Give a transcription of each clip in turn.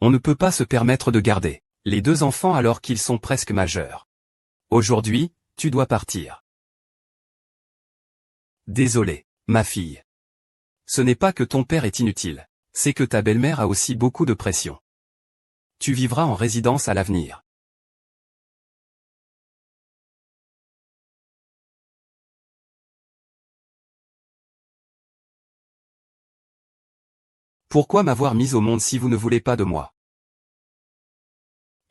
On ne peut pas se permettre de garder les deux enfants alors qu'ils sont presque majeurs. Aujourd'hui, tu dois partir. Désolé, ma fille. Ce n'est pas que ton père est inutile, c'est que ta belle-mère a aussi beaucoup de pression. Tu vivras en résidence à l'avenir. Pourquoi m'avoir mise au monde si vous ne voulez pas de moi?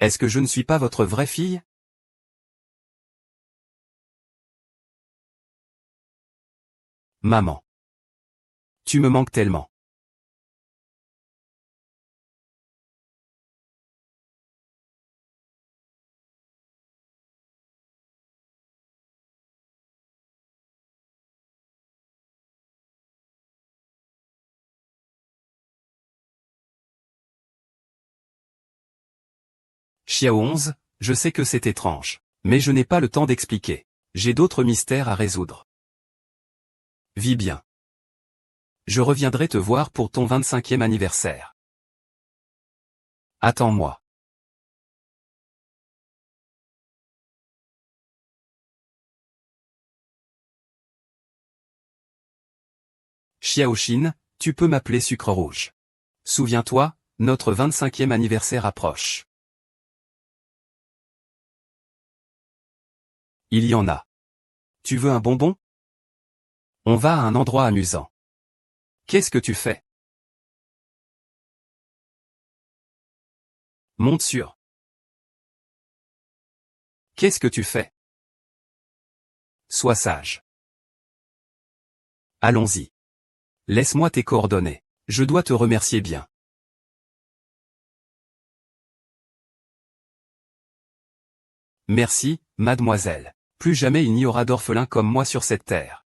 Est-ce que je ne suis pas votre vraie fille? Maman. Tu me manques tellement. Xiao 11, je sais que c'est étrange. Mais je n'ai pas le temps d'expliquer. J'ai d'autres mystères à résoudre. Vis bien. Je reviendrai te voir pour ton 25e anniversaire. Attends-moi. Xiaoxin, tu peux m'appeler Sucre Rouge. Souviens-toi, notre 25e anniversaire approche. Il y en a. Tu veux un bonbon? On va à un endroit amusant. Qu'est-ce que tu fais? Monte sur. Qu'est-ce que tu fais? Sois sage. Allons-y. Laisse-moi tes coordonnées. Je dois te remercier bien. Merci, mademoiselle. Plus jamais il n'y aura d'orphelins comme moi sur cette terre.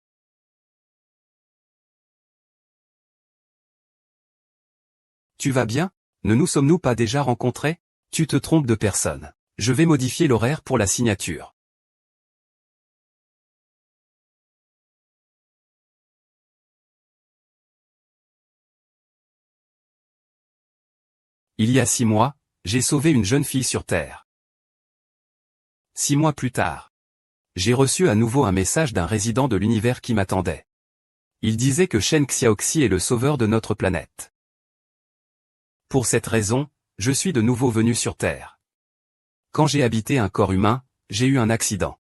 Tu vas bien? Ne nous sommes-nous pas déjà rencontrés? Tu te trompes de personne. Je vais modifier l'horaire pour la signature. Il y a 6 mois, j'ai sauvé une jeune fille sur Terre. 6 mois plus tard, j'ai reçu à nouveau un message d'un résident de l'univers qui m'attendait. Il disait que Shen Xiaoxi est le sauveur de notre planète. Pour cette raison, je suis de nouveau venu sur Terre. Quand j'ai habité un corps humain, j'ai eu un accident.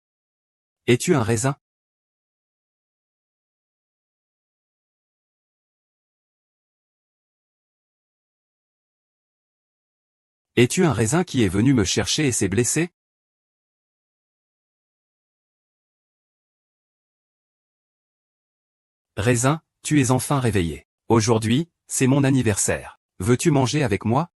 Es-tu un raisin? Es-tu un raisin qui est venu me chercher et s'est blessé? Raisin, tu es enfin réveillé. Aujourd'hui, c'est mon anniversaire. Veux-tu manger avec moi?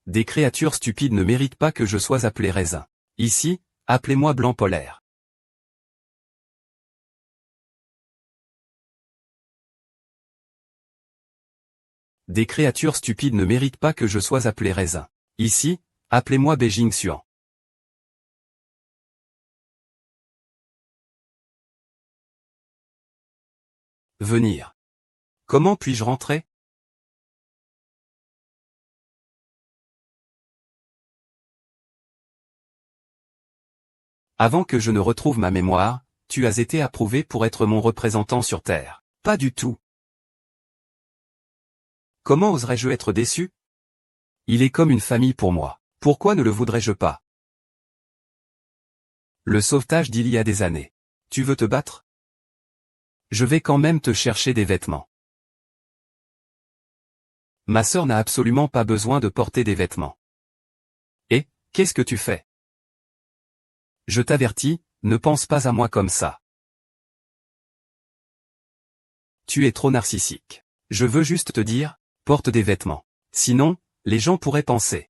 Des créatures stupides ne méritent pas que je sois appelé raisin. Ici, appelez-moi blanc polaire. Des créatures stupides ne méritent pas que je sois appelé raisin. Ici, appelez-moi Beijing Xuan. Venir. Comment puis-je rentrer? Avant que je ne retrouve ma mémoire, tu as été approuvé pour être mon représentant sur Terre. Pas du tout. Comment oserais-je être déçu? Il est comme une famille pour moi. Pourquoi ne le voudrais-je pas? Le sauvetage d'il y a des années. Tu veux te battre? Je vais quand même te chercher des vêtements. Ma sœur n'a absolument pas besoin de porter des vêtements. Et, qu'est-ce que tu fais? Je t'avertis, ne pense pas à moi comme ça. Tu es trop narcissique. Je veux juste te dire, porte des vêtements. Sinon, les gens pourraient penser.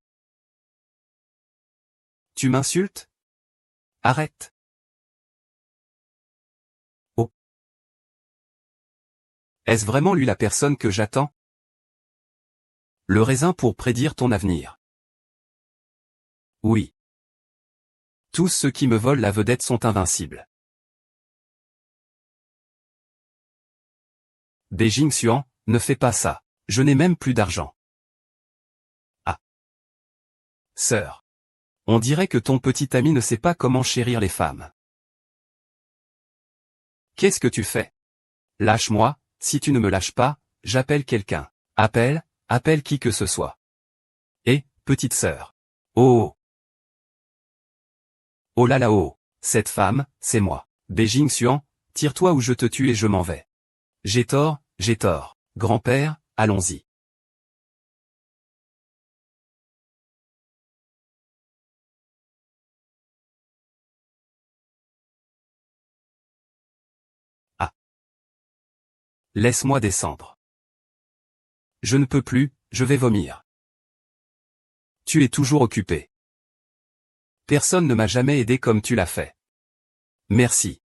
Tu m'insultes? Arrête. Oh. Est-ce vraiment lui la personne que j'attends? Le raisin pour prédire ton avenir. Oui. Tous ceux qui me volent la vedette sont invincibles. Beijing Xuan, ne fais pas ça. Je n'ai même plus d'argent. Ah. Sœur. On dirait que ton petit ami ne sait pas comment chérir les femmes. Qu'est-ce que tu fais? Lâche-moi, si tu ne me lâches pas, j'appelle quelqu'un. Appelle qui que ce soit. Et, petite sœur. Oh. Oh là là oh. Cette femme, c'est moi. Beijing Xuan, tire-toi ou je te tue et je m'en vais. J'ai tort. Grand-père, allons-y. Ah. Laisse-moi descendre. Je ne peux plus, je vais vomir. Tu es toujours occupé. Personne ne m'a jamais aidé comme tu l'as fait. Merci.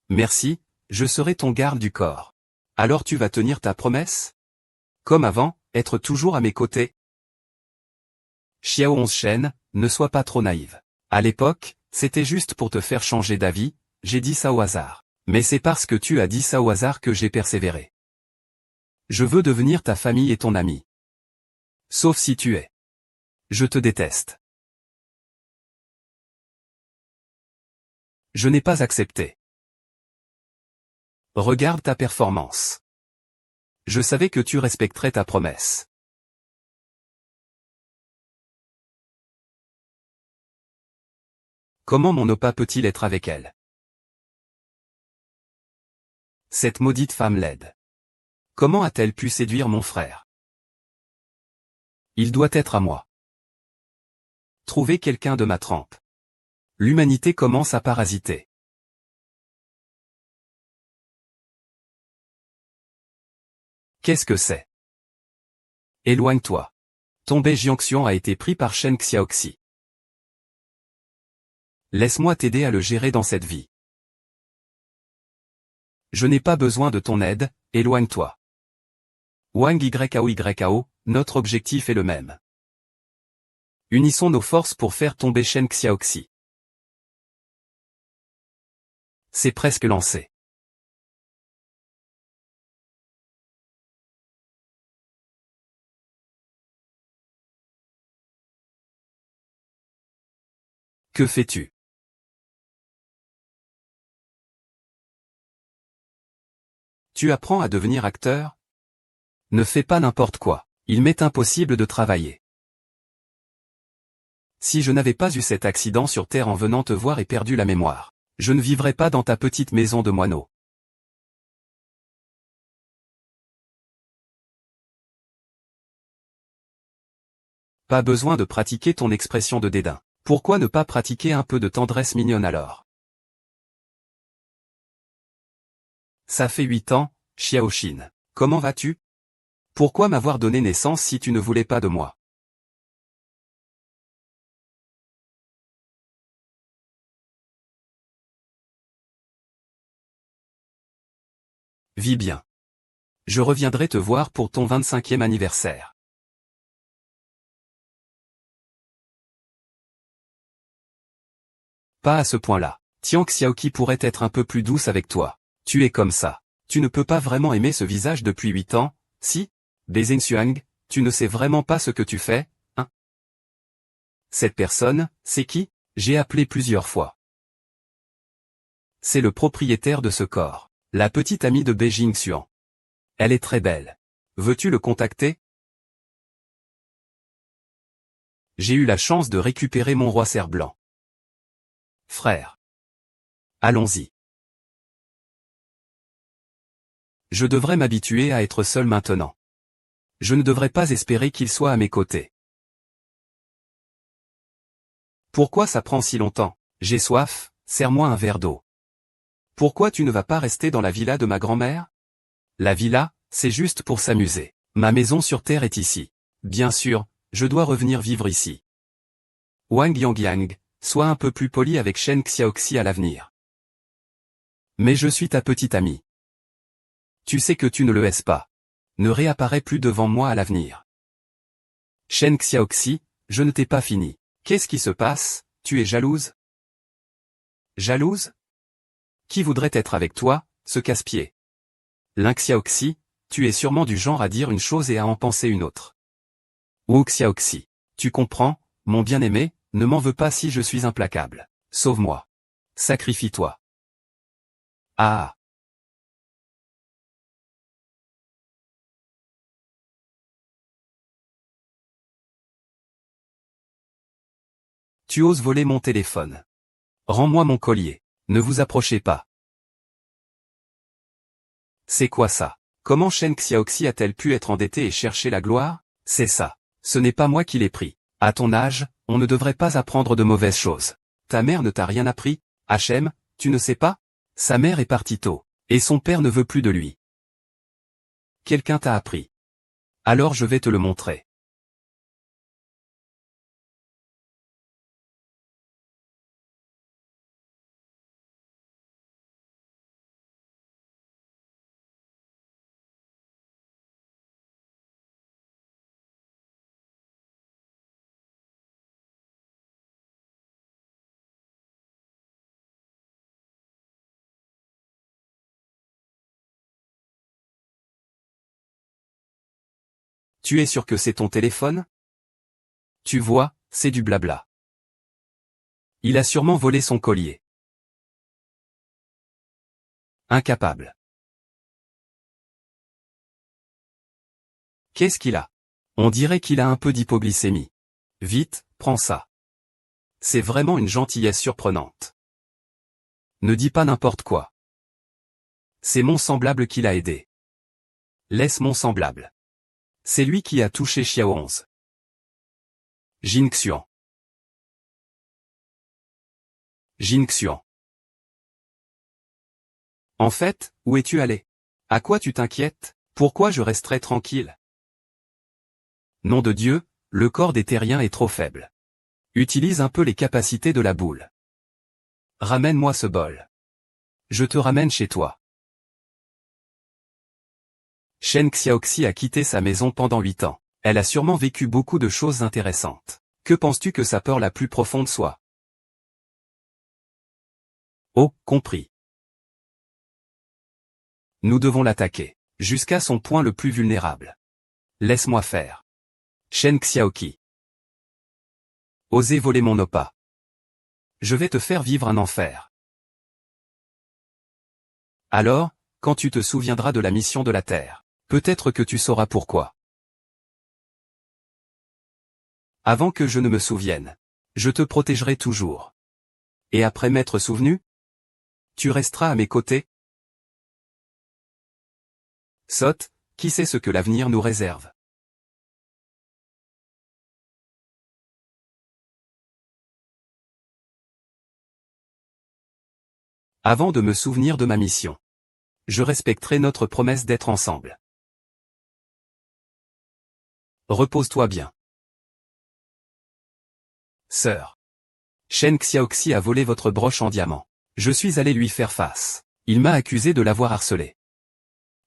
Merci, je serai ton garde du corps. Alors tu vas tenir ta promesse? Comme avant, être toujours à mes côtés? Xiao 11 Shen, ne sois pas trop naïve. À l'époque, c'était juste pour te faire changer d'avis, j'ai dit ça au hasard. Mais c'est parce que tu as dit ça au hasard que j'ai persévéré. Je veux devenir ta famille et ton ami. Sauf si tu es. Je te déteste. Je n'ai pas accepté. Regarde ta performance. Je savais que tu respecterais ta promesse. Comment mon Opa peut-il être avec elle? Cette maudite femme laide. Comment a-t-elle pu séduire mon frère? Il doit être à moi. Trouver quelqu'un de ma trempe. L'humanité commence à parasiter. Qu'est-ce que c'est? Éloigne-toi. Tombé Jiangxian a été pris par Shen Xiaoxi. Laisse-moi t'aider à le gérer dans cette vie. Je n'ai pas besoin de ton aide, éloigne-toi. Wang YAO, notre objectif est le même. Unissons nos forces pour faire tomber Shen Xiaoxi. C'est presque lancé. Que fais-tu? Tu apprends à devenir acteur? Ne fais pas n'importe quoi. Il m'est impossible de travailler. Si je n'avais pas eu cet accident sur Terre en venant te voir et perdu la mémoire, je ne vivrais pas dans ta petite maison de moineau. Pas besoin de pratiquer ton expression de dédain. Pourquoi ne pas pratiquer un peu de tendresse mignonne alors? Ça fait 8 ans, Xiaoxin. Comment vas-tu? Pourquoi m'avoir donné naissance si tu ne voulais pas de moi? Vis bien. Je reviendrai te voir pour ton 25e anniversaire. Pas à ce point-là. Tian Xiaoqi pourrait être un peu plus douce avec toi. Tu es comme ça. Tu ne peux pas vraiment aimer ce visage depuis 8 ans, si? Beijing Xuan, tu ne sais vraiment pas ce que tu fais, hein? Cette personne, c'est qui? J'ai appelé plusieurs fois. C'est le propriétaire de ce corps. La petite amie de Beijing Xuan. Elle est très belle. Veux-tu le contacter? J'ai eu la chance de récupérer mon roi cerf blanc. Frère. Allons-y. Je devrais m'habituer à être seul maintenant. Je ne devrais pas espérer qu'il soit à mes côtés. Pourquoi ça prend si longtemps? J'ai soif, serre-moi un verre d'eau. Pourquoi tu ne vas pas rester dans la villa de ma grand-mère? La villa, c'est juste pour s'amuser. Ma maison sur Terre est ici. Bien sûr, je dois revenir vivre ici. Wang Yangyang, sois un peu plus poli avec Shen Xiaoxi à l'avenir. Mais je suis ta petite amie. Tu sais que tu ne le haises pas. Ne réapparais plus devant moi à l'avenir. Shen Xiaoxi, je ne t'ai pas fini. Qu'est-ce qui se passe? Tu es jalouse? Jalouse? Qui voudrait être avec toi, ce casse-pied? Lin Xiaoxi, Tu es sûrement du genre à dire une chose et à en penser une autre. Wu Xiaoxi. Tu comprends, mon bien-aimé, ne m'en veux pas si je suis implacable. Sauve-moi. Sacrifie-toi. Ah. Tu oses voler mon téléphone. Rends-moi mon collier. Ne vous approchez pas. C'est quoi ça? Comment Shen Xiaoxi a-t-elle pu être endettée et chercher la gloire? C'est ça. Ce n'est pas moi qui l'ai pris. À ton âge, on ne devrait pas apprendre de mauvaises choses. Ta mère ne t'a rien appris, Hachem, tu ne sais pas? Sa mère est partie tôt, et son père ne veut plus de lui. Quelqu'un t'a appris. Alors je vais te le montrer. Tu es sûr que c'est ton téléphone? Tu vois, c'est du blabla. Il a sûrement volé son collier. Incapable. Qu'est-ce qu'il a? On dirait qu'il a un peu d'hypoglycémie. Vite, prends ça. C'est vraiment une gentillesse surprenante. Ne dis pas n'importe quoi. C'est mon semblable qui l'a aidé. Laisse mon semblable. C'est lui qui a touché Xiao 11. Jin Xian. Jin Xian. En fait, où es-tu allé? À quoi tu t'inquiètes? Pourquoi je resterais tranquille? Nom de Dieu, le corps des terriens est trop faible. Utilise un peu les capacités de la boule. Ramène-moi ce bol. Je te ramène chez toi. Shen Xiaoxi a quitté sa maison pendant 8 ans. Elle a sûrement vécu beaucoup de choses intéressantes. Que penses-tu que sa peur la plus profonde soit? Oh, compris. Nous devons l'attaquer. Jusqu'à son point le plus vulnérable. Laisse-moi faire. Shen Xiaoqi. Osez voler mon oppa. Je vais te faire vivre un enfer. Alors, quand tu te souviendras de la mission de la Terre, peut-être que tu sauras pourquoi. Avant que je ne me souvienne, je te protégerai toujours. Et après m'être souvenu, tu resteras à mes côtés? Sotte, qui sait ce que l'avenir nous réserve? Avant de me souvenir de ma mission, je respecterai notre promesse d'être ensemble. Repose-toi bien. Sœur. Shen Xiaoxi a volé votre broche en diamant. Je suis allé lui faire face. Il m'a accusé de l'avoir harcelé.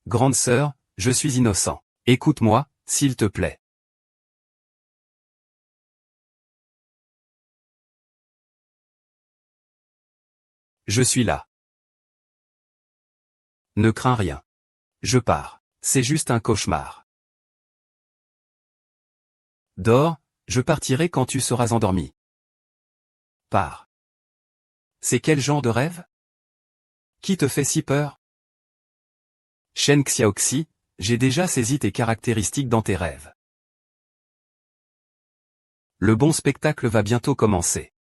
Grande sœur, je suis innocent. Écoute-moi, s'il te plaît. Je suis là. Ne crains rien. Je pars. C'est juste un cauchemar. Dors, je partirai quand tu seras endormi. Pars. C'est quel genre de rêve? Qui te fait si peur? Shen Xiaoxi, j'ai déjà saisi tes caractéristiques dans tes rêves. Le bon spectacle va bientôt commencer.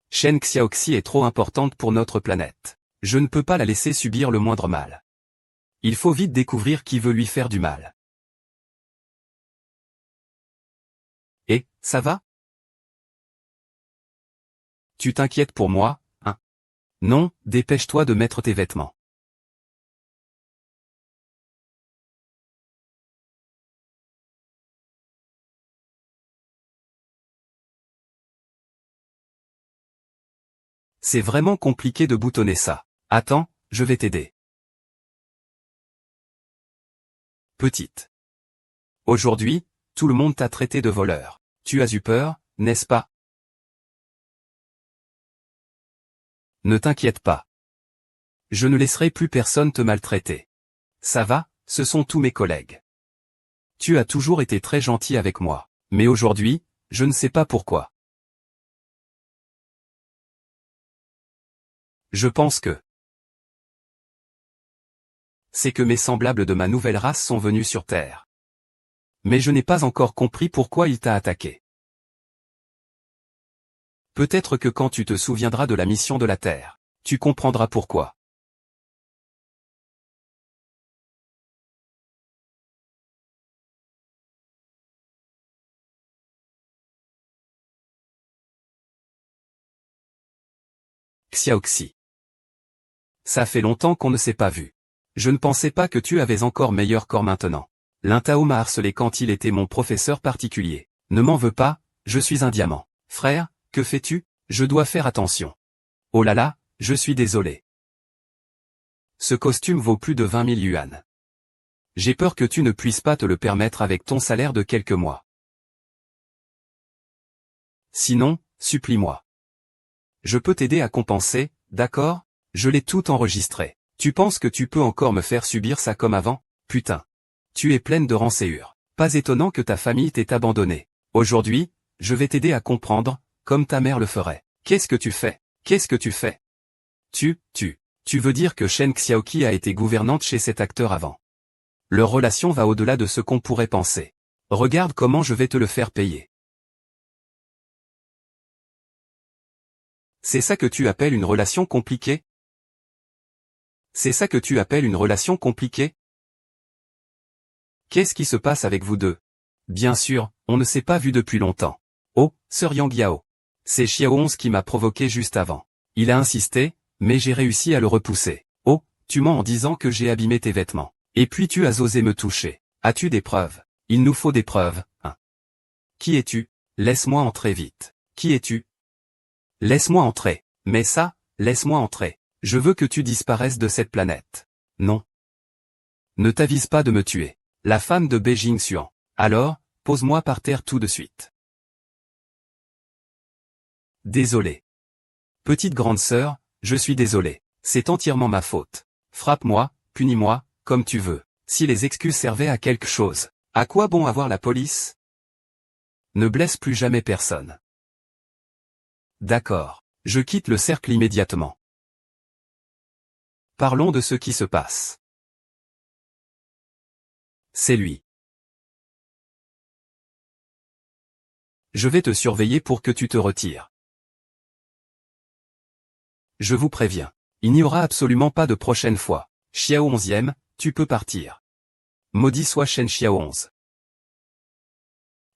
Shen Xiaoxi est trop importante pour notre planète. Je ne peux pas la laisser subir le moindre mal. Il faut vite découvrir qui veut lui faire du mal. Et, ça va? Tu t'inquiètes pour moi, hein? Non, dépêche-toi de mettre tes vêtements. C'est vraiment compliqué de boutonner ça. Attends, je vais t'aider. Petite. Aujourd'hui, tout le monde t'a traité de voleur. Tu as eu peur, n'est-ce pas? Ne t'inquiète pas. Je ne laisserai plus personne te maltraiter. Ça va, ce sont tous mes collègues. Tu as toujours été très gentil avec moi. Mais aujourd'hui, je ne sais pas pourquoi. Je pense que c'est que mes semblables de ma nouvelle race sont venus sur Terre. Mais je n'ai pas encore compris pourquoi il t'a attaqué. Peut-être que quand tu te souviendras de la mission de la Terre, tu comprendras pourquoi. Xiaoxi. Ça fait longtemps qu'on ne s'est pas vu. Je ne pensais pas que tu avais encore meilleur corps maintenant. Lintao m'a harcelé quand il était mon professeur particulier. Ne m'en veux pas, je suis un diamant. Frère, que fais-tu? Je dois faire attention. Oh là là, je suis désolé. Ce costume vaut plus de 20 000 yuan. J'ai peur que tu ne puisses pas te le permettre avec ton salaire de quelques mois. Sinon, supplie-moi. Je peux t'aider à compenser, d'accord? Je l'ai tout enregistré. Tu penses que tu peux encore me faire subir ça comme avant? Putain. Tu es pleine de rançéure. Pas étonnant que ta famille t'ait abandonné. Aujourd'hui, je vais t'aider à comprendre, comme ta mère le ferait. Qu'est-ce que tu fais? Qu'est-ce que tu fais? Tu veux dire que Shen Xiaoqi a été gouvernante chez cet acteur avant? Leur relation va au-delà de ce qu'on pourrait penser. Regarde comment je vais te le faire payer. C'est ça que tu appelles une relation compliquée? C'est ça que tu appelles une relation compliquée? Qu'est-ce qui se passe avec vous deux? Bien sûr, on ne s'est pas vu depuis longtemps. Oh, Sir Yang Yao. C'est Xiao 11 qui m'a provoqué juste avant. Il a insisté, mais j'ai réussi à le repousser. Oh, tu mens en disant que j'ai abîmé tes vêtements. Et puis tu as osé me toucher. As-tu des preuves? Il nous faut des preuves, hein. Qui es-tu? Laisse-moi entrer vite. Qui es-tu? Laisse-moi entrer. Mais ça, laisse-moi entrer. Je veux que tu disparaisses de cette planète. Non. Ne t'avise pas de me tuer. La femme de Beijing Xuan. Alors, pose-moi par terre tout de suite. Désolé. Petite grande sœur, je suis désolé. C'est entièrement ma faute. Frappe-moi, punis-moi, comme tu veux. Si les excuses servaient à quelque chose, à quoi bon avoir la police? Ne blesse plus jamais personne. D'accord. Je quitte le cercle immédiatement. Parlons de ce qui se passe. C'est lui. Je vais te surveiller pour que tu te retires. Je vous préviens. Il n'y aura absolument pas de prochaine fois. Xiao 11e, tu peux partir. Maudit soit Shen Xiao 11.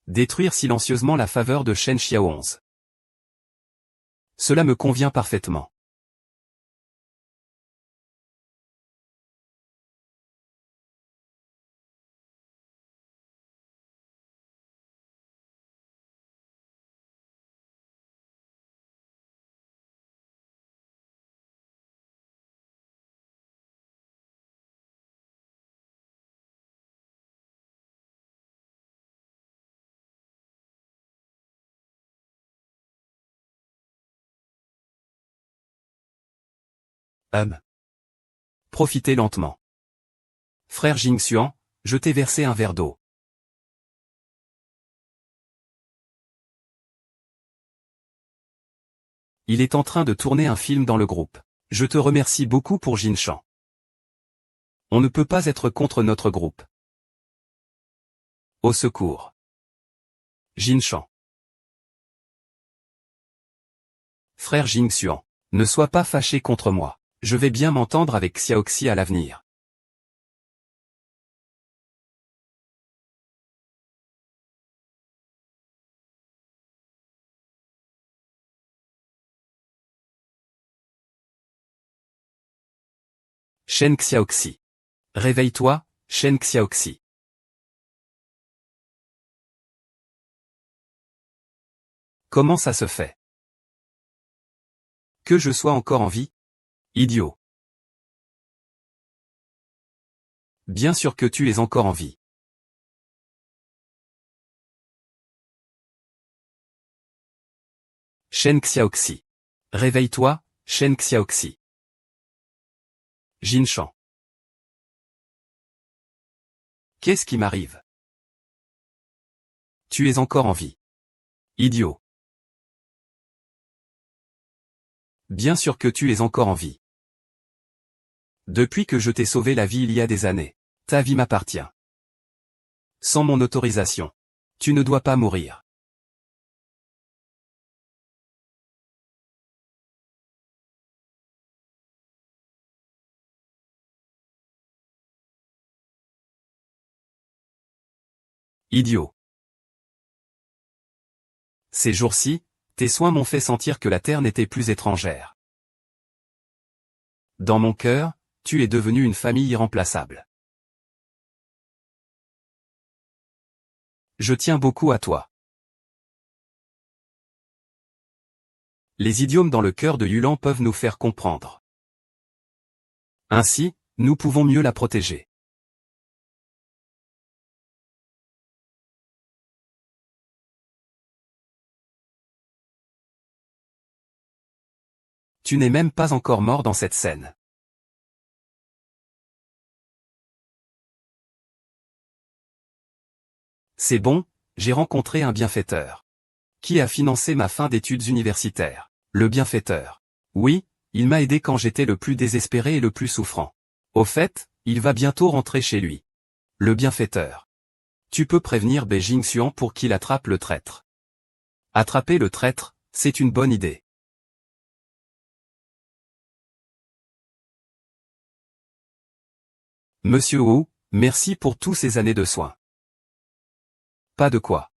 Détruire silencieusement la faveur de Shen Xiao 11. Cela me convient parfaitement. Profitez lentement. Frère Jingxuan, je t'ai versé un verre d'eau. Il est en train de tourner un film dans le groupe. Je te remercie beaucoup pour Jinshan. On ne peut pas être contre notre groupe. Au secours. Jinshan. Frère Jingxuan, ne sois pas fâché contre moi. Je vais bien m'entendre avec Xiaoxi à l'avenir. Shen Xiaoxi. Réveille-toi, Shen Xiaoxi. Comment ça se fait? Que je sois encore en vie? Idiot. Bien sûr que tu es encore en vie. Shen Xiaoxi. Réveille-toi, Shen Xiaoxi. Jin Shan. Qu'est-ce qui m'arrive? Tu es encore en vie. Idiot. Bien sûr que tu es encore en vie. Depuis que je t'ai sauvé la vie il y a des années, ta vie m'appartient. Sans mon autorisation, tu ne dois pas mourir. Idiot. Ces jours-ci, tes soins m'ont fait sentir que la terre n'était plus étrangère. Dans mon cœur, tu es devenu une famille irremplaçable. Je tiens beaucoup à toi. Les idiomes dans le cœur de Yulan peuvent nous faire comprendre. Ainsi, nous pouvons mieux la protéger. Tu n'es même pas encore mort dans cette scène. C'est bon, j'ai rencontré un bienfaiteur. Qui a financé ma fin d'études universitaires? Le bienfaiteur. Oui, il m'a aidé quand j'étais le plus désespéré et le plus souffrant. Au fait, il va bientôt rentrer chez lui. Le bienfaiteur. Tu peux prévenir Beijing Xuan pour qu'il attrape le traître. Attraper le traître, c'est une bonne idée. Monsieur Wu, merci pour tous ces années de soins. Pas de quoi.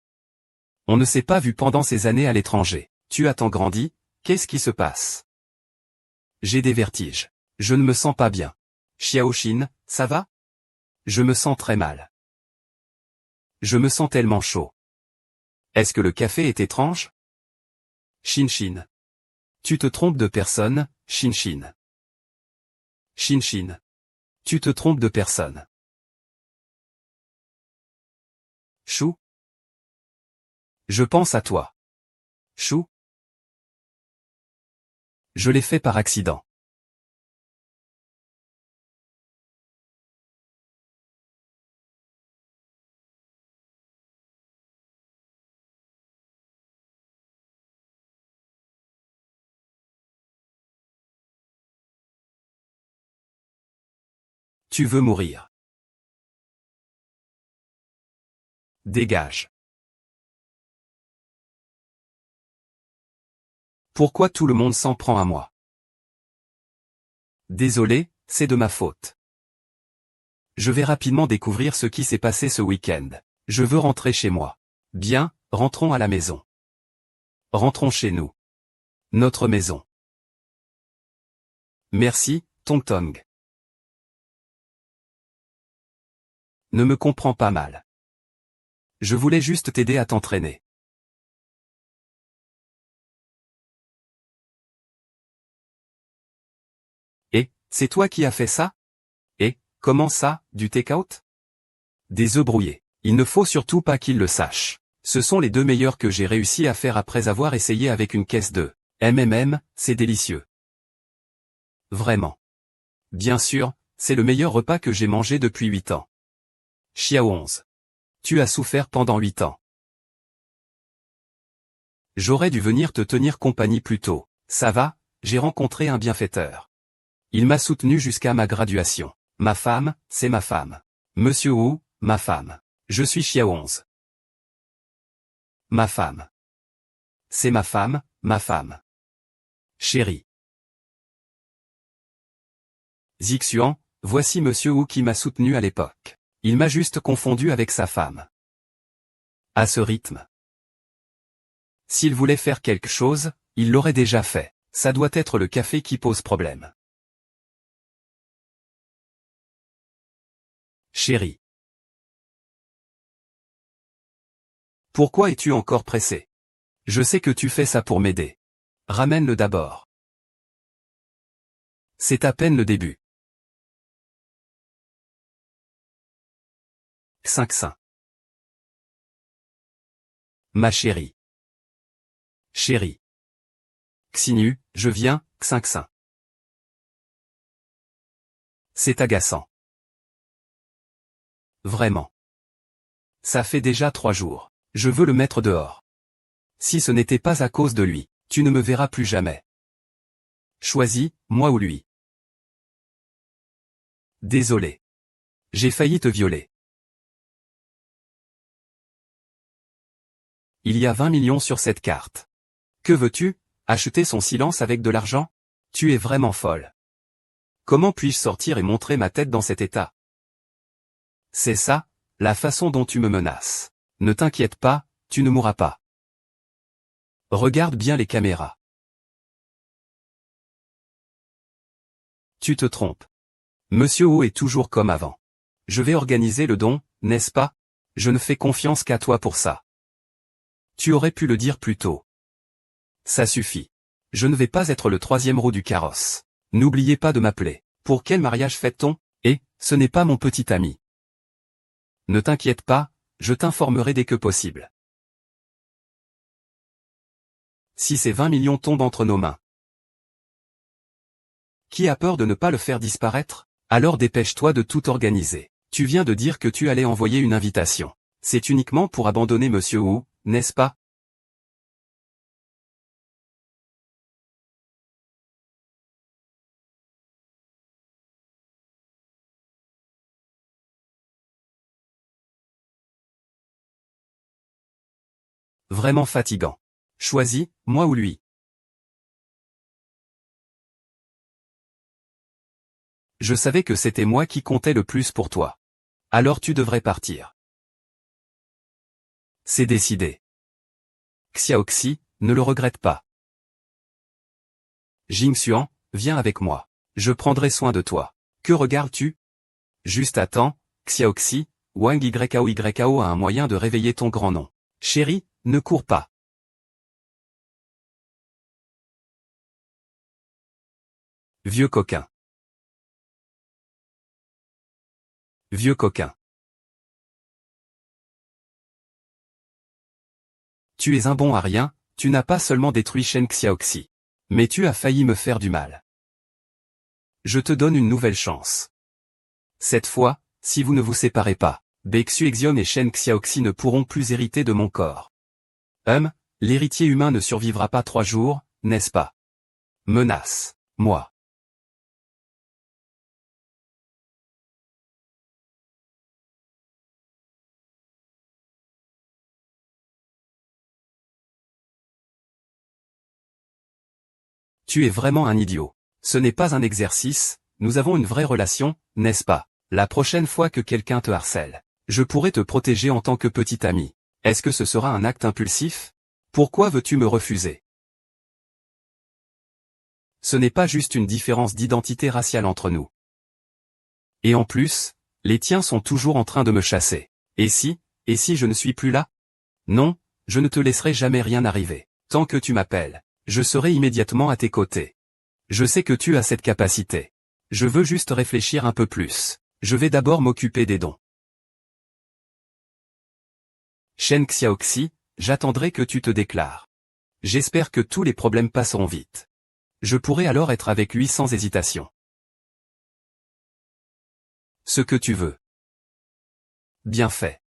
On ne s'est pas vu pendant ces années à l'étranger. Tu as tant grandi, qu'est-ce qui se passe? J'ai des vertiges. Je ne me sens pas bien. Xiaoxin, ça va? Je me sens très mal. Je me sens tellement chaud. Est-ce que le café est étrange? Shin. Tu te trompes de personne, Shin. Shin. Tu te trompes de personne. Chou? Je pense à toi. Chou? Je l'ai fait par accident. Tu veux mourir. Dégage. Pourquoi tout le monde s'en prend à moi? Désolé, c'est de ma faute. Je vais rapidement découvrir ce qui s'est passé ce week-end. Je veux rentrer chez moi. Bien, rentrons à la maison. Rentrons chez nous. Notre maison. Merci, Tong Tong. Ne me comprends pas mal. Je voulais juste t'aider à t'entraîner. Et, c'est toi qui as fait ça? Et, comment ça, du take-out? Des œufs brouillés. Il ne faut surtout pas qu'ils le sachent. Ce sont les deux meilleurs que j'ai réussi à faire après avoir essayé avec une caisse de c'est délicieux. Vraiment. Bien sûr, c'est le meilleur repas que j'ai mangé depuis 8 ans. Xiao 11. Tu as souffert pendant 8 ans. J'aurais dû venir te tenir compagnie plus tôt. Ça va, j'ai rencontré un bienfaiteur. Il m'a soutenu jusqu'à ma graduation. Ma femme, c'est ma femme. Monsieur Wu, ma femme. Je suis Xiao 11. Ma femme. C'est ma femme, ma femme. Chérie. Zixuan, voici Monsieur Wu qui m'a soutenu à l'époque. Il m'a juste confondu avec sa femme. À ce rythme. S'il voulait faire quelque chose, il l'aurait déjà fait. Ça doit être le café qui pose problème. Chérie. Pourquoi es-tu encore pressé? Je sais que tu fais ça pour m'aider. Ramène-le d'abord. C'est à peine le début. 5. Ma chérie. Chérie. Xinu, je viens, Xinxin. C'est agaçant. Vraiment. Ça fait déjà 3 jours. Je veux le mettre dehors. Si ce n'était pas à cause de lui, tu ne me verras plus jamais. Choisis, moi ou lui. Désolé. J'ai failli te violer. Il y a 20 millions sur cette carte. Que veux-tu, acheter son silence avec de l'argent? Tu es vraiment folle. Comment puis-je sortir et montrer ma tête dans cet état? C'est ça, la façon dont tu me menaces. Ne t'inquiète pas, tu ne mourras pas. Regarde bien les caméras. Tu te trompes. Monsieur O est toujours comme avant. Je vais organiser le don, n'est-ce pas? Je ne fais confiance qu'à toi pour ça. Tu aurais pu le dire plus tôt. Ça suffit. Je ne vais pas être le 3e roue du carrosse. N'oubliez pas de m'appeler. Pour quel mariage fête-t-on? Et, ce n'est pas mon petit ami. Ne t'inquiète pas, je t'informerai dès que possible. Si ces 20 millions tombent entre nos mains. Qui a peur de ne pas le faire disparaître? Alors dépêche-toi de tout organiser. Tu viens de dire que tu allais envoyer une invitation. C'est uniquement pour abandonner Monsieur Wu, n'est-ce pas? Vraiment fatigant. Choisis, moi ou lui. Je savais que c'était moi qui comptais le plus pour toi. Alors tu devrais partir. C'est décidé. Xiaoxi, ne le regrette pas. Jingxuan, viens avec moi. Je prendrai soin de toi. Que regardes-tu? Juste attends, Xiaoxi, Wang Yao a un moyen de réveiller ton grand nom. Chérie, ne cours pas. Vieux coquin. Vieux coquin. Tu es un bon à rien, tu n'as pas seulement détruit Shen Xiaoxi. Mais tu as failli me faire du mal. Je te donne une nouvelle chance. Cette fois, si vous ne vous séparez pas, Bexu Exium et Shen Xiaoxi ne pourront plus hériter de mon corps. L'héritier humain ne survivra pas 3 jours, n'est-ce pas? Menace. Moi. Tu es vraiment un idiot. Ce n'est pas un exercice, nous avons une vraie relation, n'est-ce pas? La prochaine fois que quelqu'un te harcèle, je pourrai te protéger en tant que petit ami. Est-ce que ce sera un acte impulsif? Pourquoi veux-tu me refuser? Ce n'est pas juste une différence d'identité raciale entre nous. Et en plus, les tiens sont toujours en train de me chasser. Et si je ne suis plus là? Non, je ne te laisserai jamais rien arriver. Tant que tu m'appelles, je serai immédiatement à tes côtés. Je sais que tu as cette capacité. Je veux juste réfléchir un peu plus. Je vais d'abord m'occuper des dons. Shen Xiaoxi, j'attendrai que tu te déclares. J'espère que tous les problèmes passeront vite. Je pourrai alors être avec lui sans hésitation. Ce que tu veux. Bien fait.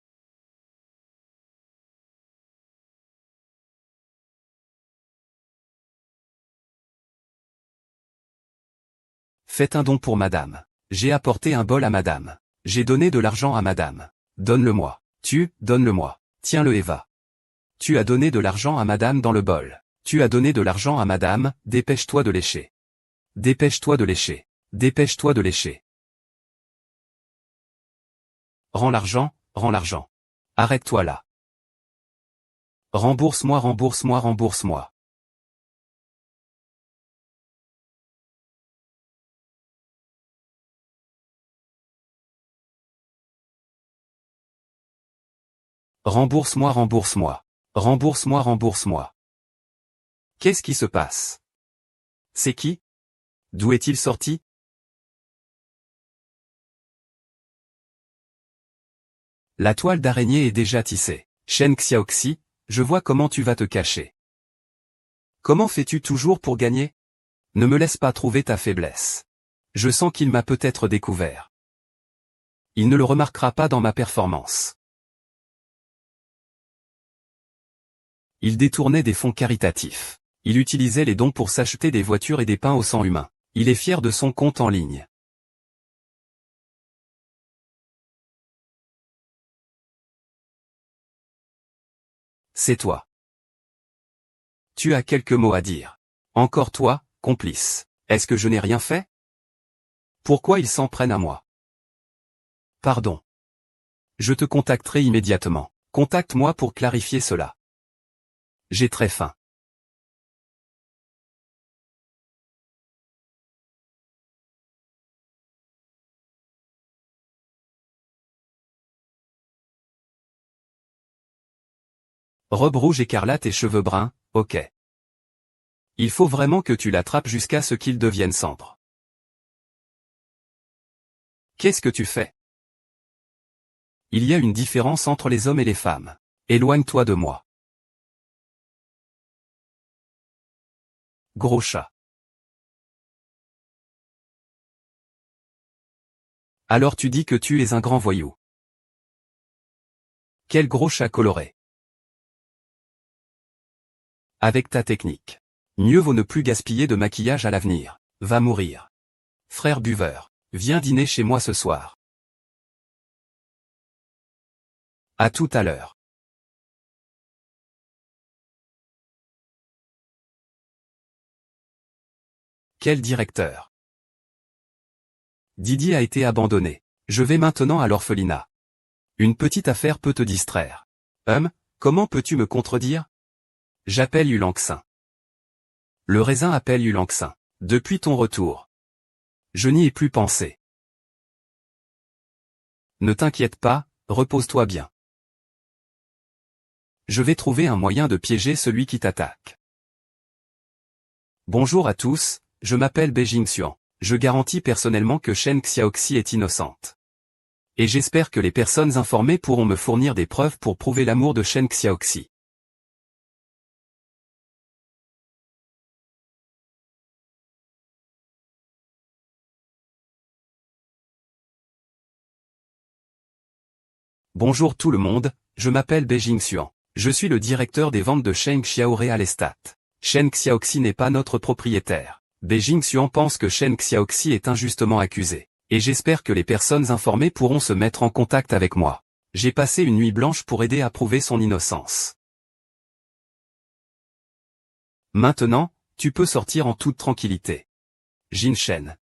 Faites un don pour madame. J'ai apporté un bol à madame. J'ai donné de l'argent à madame. Donne-le-moi. Donne-le-moi. Tiens-le et va. Tu as donné de l'argent à madame dans le bol. Tu as donné de l'argent à madame, dépêche-toi de lécher. Dépêche-toi de lécher. Dépêche-toi de lécher. Rends l'argent, rends l'argent. Arrête-toi là. Rembourse-moi, rembourse-moi, rembourse-moi. Rembourse-moi, rembourse-moi. Rembourse-moi, rembourse-moi. Qu'est-ce qui se passe? C'est qui? D'où est-il sorti? La toile d'araignée est déjà tissée. Shen Xiaoxi, je vois comment tu vas te cacher. Comment fais-tu toujours pour gagner? Ne me laisse pas trouver ta faiblesse. Je sens qu'il m'a peut-être découvert. Il ne le remarquera pas dans ma performance. Il détournait des fonds caritatifs. Il utilisait les dons pour s'acheter des voitures et des pains au sang humain. Il est fier de son compte en ligne. C'est toi. Tu as quelques mots à dire. Encore toi, complice. Est-ce que je n'ai rien fait? Pourquoi ils s'en prennent à moi? Pardon. Je te contacterai immédiatement. Contacte-moi pour clarifier cela. J'ai très faim. Robe rouge écarlate et cheveux bruns, ok. Il faut vraiment que tu l'attrapes jusqu'à ce qu'il devienne cendre. Qu'est-ce que tu fais? Il y a une différence entre les hommes et les femmes. Éloigne-toi de moi. Gros chat. Alors tu dis que tu es un grand voyou. Quel gros chat coloré. Avec ta technique. Mieux vaut ne plus gaspiller de maquillage à l'avenir. Va mourir. Frère buveur, viens dîner chez moi ce soir. À tout à l'heure. Quel directeur? Didier a été abandonné. Je vais maintenant à l'orphelinat. Une petite affaire peut te distraire. Comment peux-tu me contredire? J'appelle Yulanksin. Le raisin appelle Yulanksin. Depuis ton retour. Je n'y ai plus pensé. Ne t'inquiète pas, repose-toi bien. Je vais trouver un moyen de piéger celui qui t'attaque. Bonjour à tous, je m'appelle Beijing Xuan. Je garantis personnellement que Shen Xiaoxi est innocente. Et j'espère que les personnes informées pourront me fournir des preuves pour prouver l'amour de Shen Xiaoxi. Bonjour tout le monde, je m'appelle Beijing Xuan. Je suis le directeur des ventes de Shen Xiao Real Estate. Shen Xiaoxi n'est pas notre propriétaire. Beijing Xuan pense que Shen Xiaoxi est injustement accusé. Et j'espère que les personnes informées pourront se mettre en contact avec moi. J'ai passé une nuit blanche pour aider à prouver son innocence. Maintenant, tu peux sortir en toute tranquillité. Jin Shen.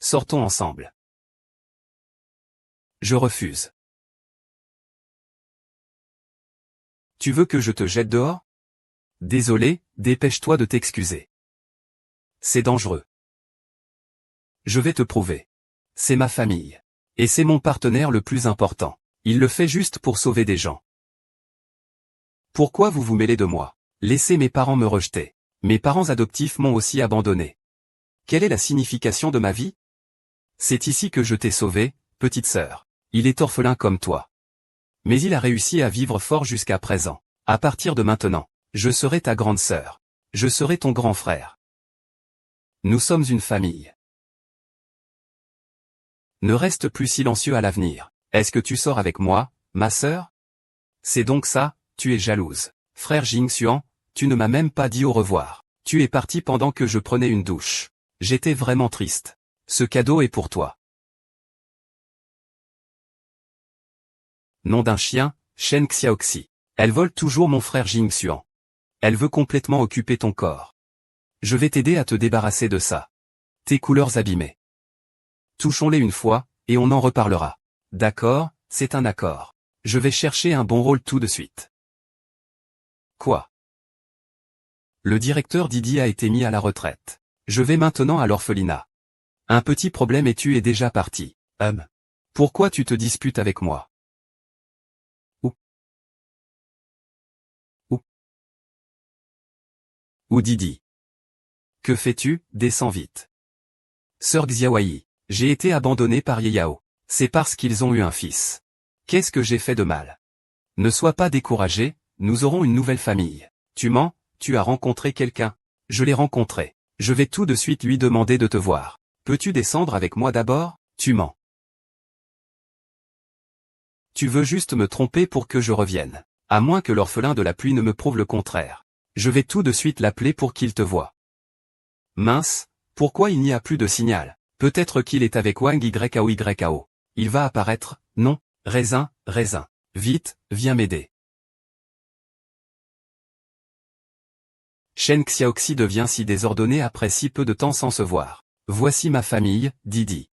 Sortons ensemble. Je refuse. Tu veux que je te jette dehors? Désolé, dépêche-toi de t'excuser. C'est dangereux. Je vais te prouver. C'est ma famille. Et c'est mon partenaire le plus important. Il le fait juste pour sauver des gens. Pourquoi vous vous mêlez de moi? Laissez mes parents me rejeter. Mes parents adoptifs m'ont aussi abandonné. Quelle est la signification de ma vie? C'est ici que je t'ai sauvé, petite sœur. Il est orphelin comme toi. Mais il a réussi à vivre fort jusqu'à présent. À partir de maintenant, je serai ta grande sœur. Je serai ton grand frère. Nous sommes une famille. Ne reste plus silencieux à l'avenir. Est-ce que tu sors avec moi, ma sœur? C'est donc ça, tu es jalouse. Frère Jing Xuan, tu ne m'as même pas dit au revoir. Tu es parti pendant que je prenais une douche. J'étais vraiment triste. Ce cadeau est pour toi. Nom d'un chien, Shen Xiaoxi. Elle vole toujours mon frère Jing Xuan. Elle veut complètement occuper ton corps. Je vais t'aider à te débarrasser de ça. Tes couleurs abîmées. Touchons-les une fois, et on en reparlera. D'accord, c'est un accord. Je vais chercher un bon rôle tout de suite. Quoi? Le directeur Didier a été mis à la retraite. Je vais maintenant à l'orphelinat. Un petit problème et tu es déjà parti. Pourquoi tu te disputes avec moi? Ou Didi. Que fais-tu? Descends vite. Sœur Xiaoyi, j'ai été abandonné par Yeyao. C'est parce qu'ils ont eu un fils. Qu'est-ce que j'ai fait de mal? Ne sois pas découragé, nous aurons une nouvelle famille. Tu mens, tu as rencontré quelqu'un. Je l'ai rencontré. Je vais tout de suite lui demander de te voir. Peux-tu descendre avec moi d'abord? Tu mens. Tu veux juste me tromper pour que je revienne. À moins que l'orphelin de la pluie ne me prouve le contraire. Je vais tout de suite l'appeler pour qu'il te voie. Mince, pourquoi il n'y a plus de signal? Peut-être qu'il est avec Wang YAO. Il va apparaître, non, raisin. Vite, viens m'aider. Shen Xiaoxi devient si désordonné après si peu de temps sans se voir. Voici ma famille, Didi.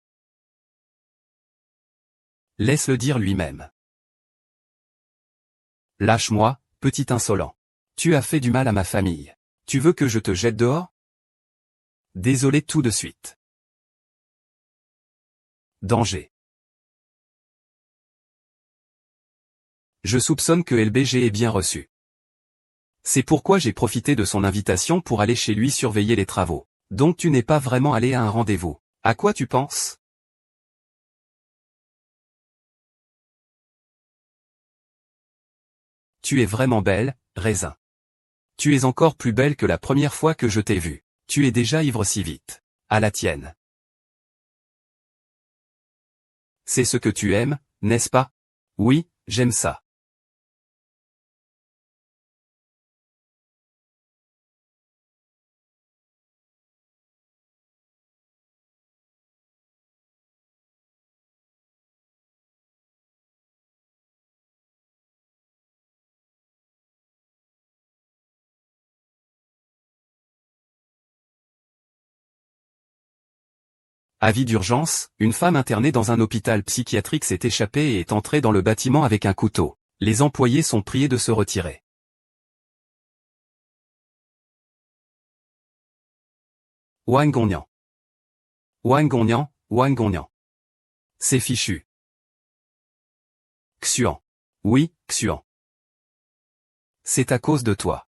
Laisse-le dire lui-même. Lâche-moi, petit insolent. Tu as fait du mal à ma famille. Tu veux que je te jette dehors? Désolé tout de suite. Danger. Je soupçonne que LBG est bien reçu. C'est pourquoi j'ai profité de son invitation pour aller chez lui surveiller les travaux. Donc tu n'es pas vraiment allé à un rendez-vous. À quoi tu penses? Tu es vraiment belle, raisin. Tu es encore plus belle que la première fois que je t'ai vue. Tu es déjà ivre si vite. À la tienne. C'est ce que tu aimes, n'est-ce pas? Oui, j'aime ça. Avis d'urgence, une femme internée dans un hôpital psychiatrique s'est échappée et est entrée dans le bâtiment avec un couteau. Les employés sont priés de se retirer. Wang Gongnian. Wang Gongnian. C'est fichu. Xuan. Oui, Xuan. C'est à cause de toi.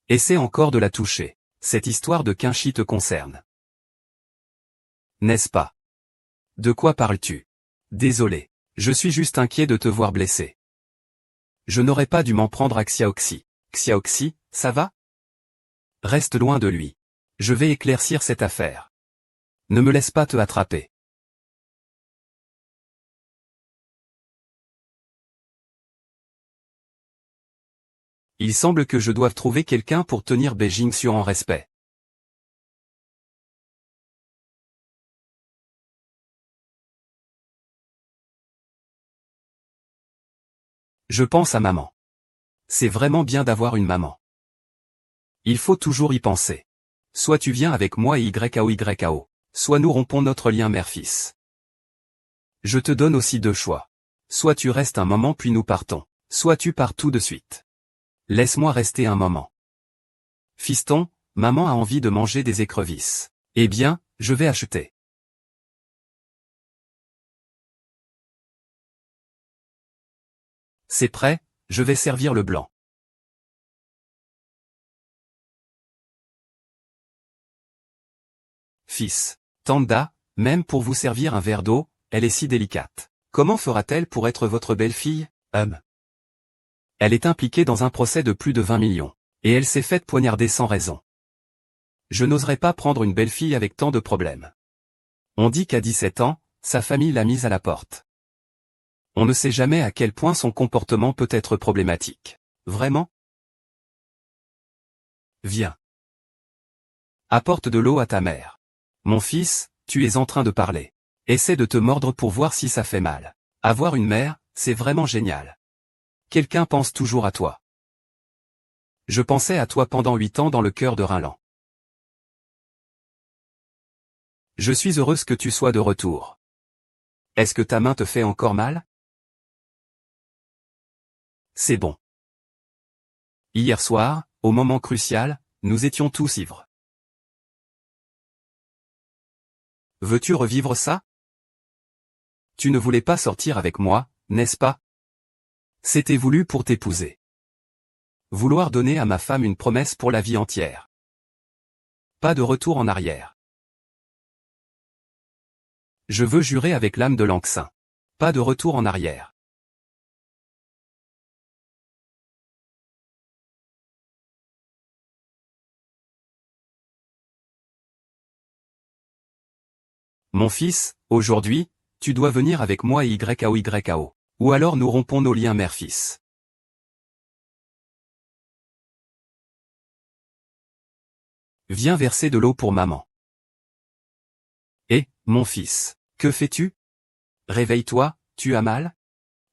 Essaie encore de la toucher. Cette histoire de Quinchi te concerne. N'est-ce pas? De quoi parles-tu? Désolé. Je suis juste inquiet de te voir blessé. Je n'aurais pas dû m'en prendre à Xiaoxi. Xiaoxi, ça va? Reste loin de lui. Je vais éclaircir cette affaire. Ne me laisse pas te attraper. Il semble que je doive trouver quelqu'un pour tenir Beijing sur en respect. Je pense à maman. C'est vraiment bien d'avoir une maman. Il faut toujours y penser. Soit tu viens avec moi et YAO, soit nous rompons notre lien mère-fils. Je te donne aussi deux choix. Soit tu restes un moment puis nous partons, soit tu pars tout de suite. Laisse-moi rester un moment. Fiston, maman a envie de manger des écrevisses. Eh bien, je vais acheter. C'est prêt, je vais servir le blanc. Fils. Tanda, même pour vous servir un verre d'eau, elle est si délicate. Comment fera-t-elle pour être votre belle-fille? Elle est impliquée dans un procès de plus de 20 millions. Et elle s'est faite poignarder sans raison. Je n'oserais pas prendre une belle-fille avec tant de problèmes. On dit qu'à 17 ans, sa famille l'a mise à la porte. On ne sait jamais à quel point son comportement peut être problématique. Vraiment? Viens. Apporte de l'eau à ta mère. Mon fils, tu es en train de parler. Essaie de te mordre pour voir si ça fait mal. Avoir une mère, c'est vraiment génial. Quelqu'un pense toujours à toi. Je pensais à toi pendant 8 ans dans le cœur de Rinlan. Je suis heureuse que tu sois de retour. Est-ce que ta main te fait encore mal? C'est bon. Hier soir, au moment crucial, nous étions tous ivres. Veux-tu revivre ça? Tu ne voulais pas sortir avec moi, n'est-ce pas? C'était voulu pour t'épouser. Vouloir donner à ma femme une promesse pour la vie entière. Pas de retour en arrière. Je veux jurer avec l'âme de Lanxin. Pas de retour en arrière. Mon fils, aujourd'hui, tu dois venir avec moi et YAO. Ou alors nous rompons nos liens mère-fils. Viens verser de l'eau pour maman. Mon fils, que fais-tu? Réveille-toi, tu as mal?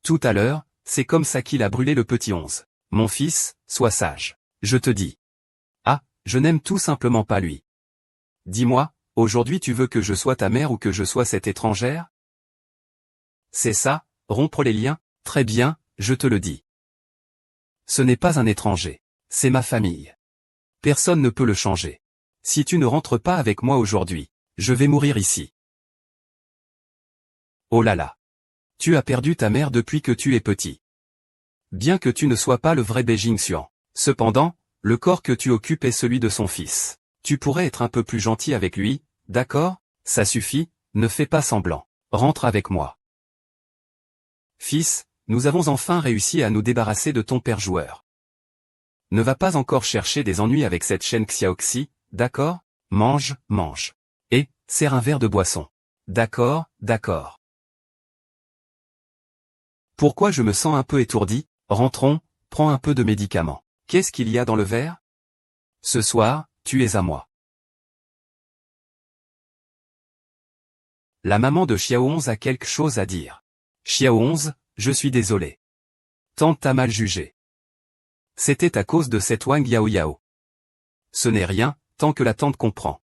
Tout à l'heure, c'est comme ça qu'il a brûlé le petit 11. Mon fils, sois sage. Je te dis. Ah, je n'aime tout simplement pas lui. Dis-moi, aujourd'hui tu veux que je sois ta mère ou que je sois cette étrangère? C'est ça, rompre les liens? Très bien, je te le dis. Ce n'est pas un étranger. C'est ma famille. Personne ne peut le changer. Si tu ne rentres pas avec moi aujourd'hui, je vais mourir ici. Oh là là. Tu as perdu ta mère depuis que tu es petit. Bien que tu ne sois pas le vrai Beijing Xuan. Cependant, le corps que tu occupes est celui de son fils. Tu pourrais être un peu plus gentil avec lui, d'accord? Ça suffit, ne fais pas semblant. Rentre avec moi. Fils, nous avons enfin réussi à nous débarrasser de ton père joueur. Ne va pas encore chercher des ennuis avec cette chaîne Xiaoxi, d'accord? Mange, mange. Et, sers un verre de boisson. D'accord, d'accord. Pourquoi je me sens un peu étourdi? Rentrons, prends un peu de médicaments. Qu'est-ce qu'il y a dans le verre? Ce soir, tu es à moi. La maman de Xiao 11 a quelque chose à dire. Xiao 11, je suis désolé. Tante t'a mal jugé. C'était à cause de cette Wang Yao Yao. Ce n'est rien, tant que la tante comprend.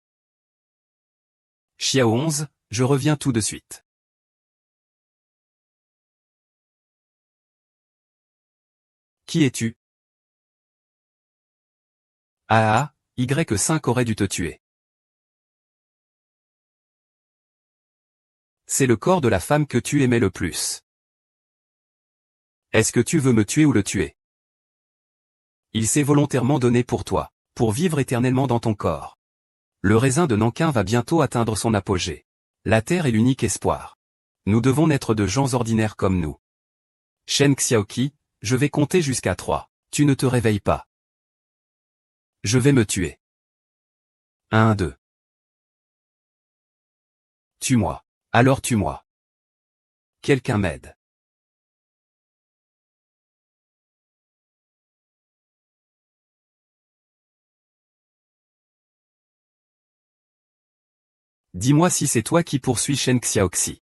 Xiao 11, je reviens tout de suite. Qui es-tu? Ah ah, Y5 aurait dû te tuer. C'est le corps de la femme que tu aimais le plus. Est-ce que tu veux me tuer ou le tuer? Il s'est volontairement donné pour toi, pour vivre éternellement dans ton corps. Le raisin de Nankin va bientôt atteindre son apogée. La Terre est l'unique espoir. Nous devons naître de gens ordinaires comme nous. Shen Xiaoqi, je vais compter jusqu'à 3. Tu ne te réveilles pas. Je vais me tuer. 1, 2. Tue-moi. Alors tue-moi. Quelqu'un m'aide. Dis-moi si c'est toi qui poursuis Shen Xiaoxi.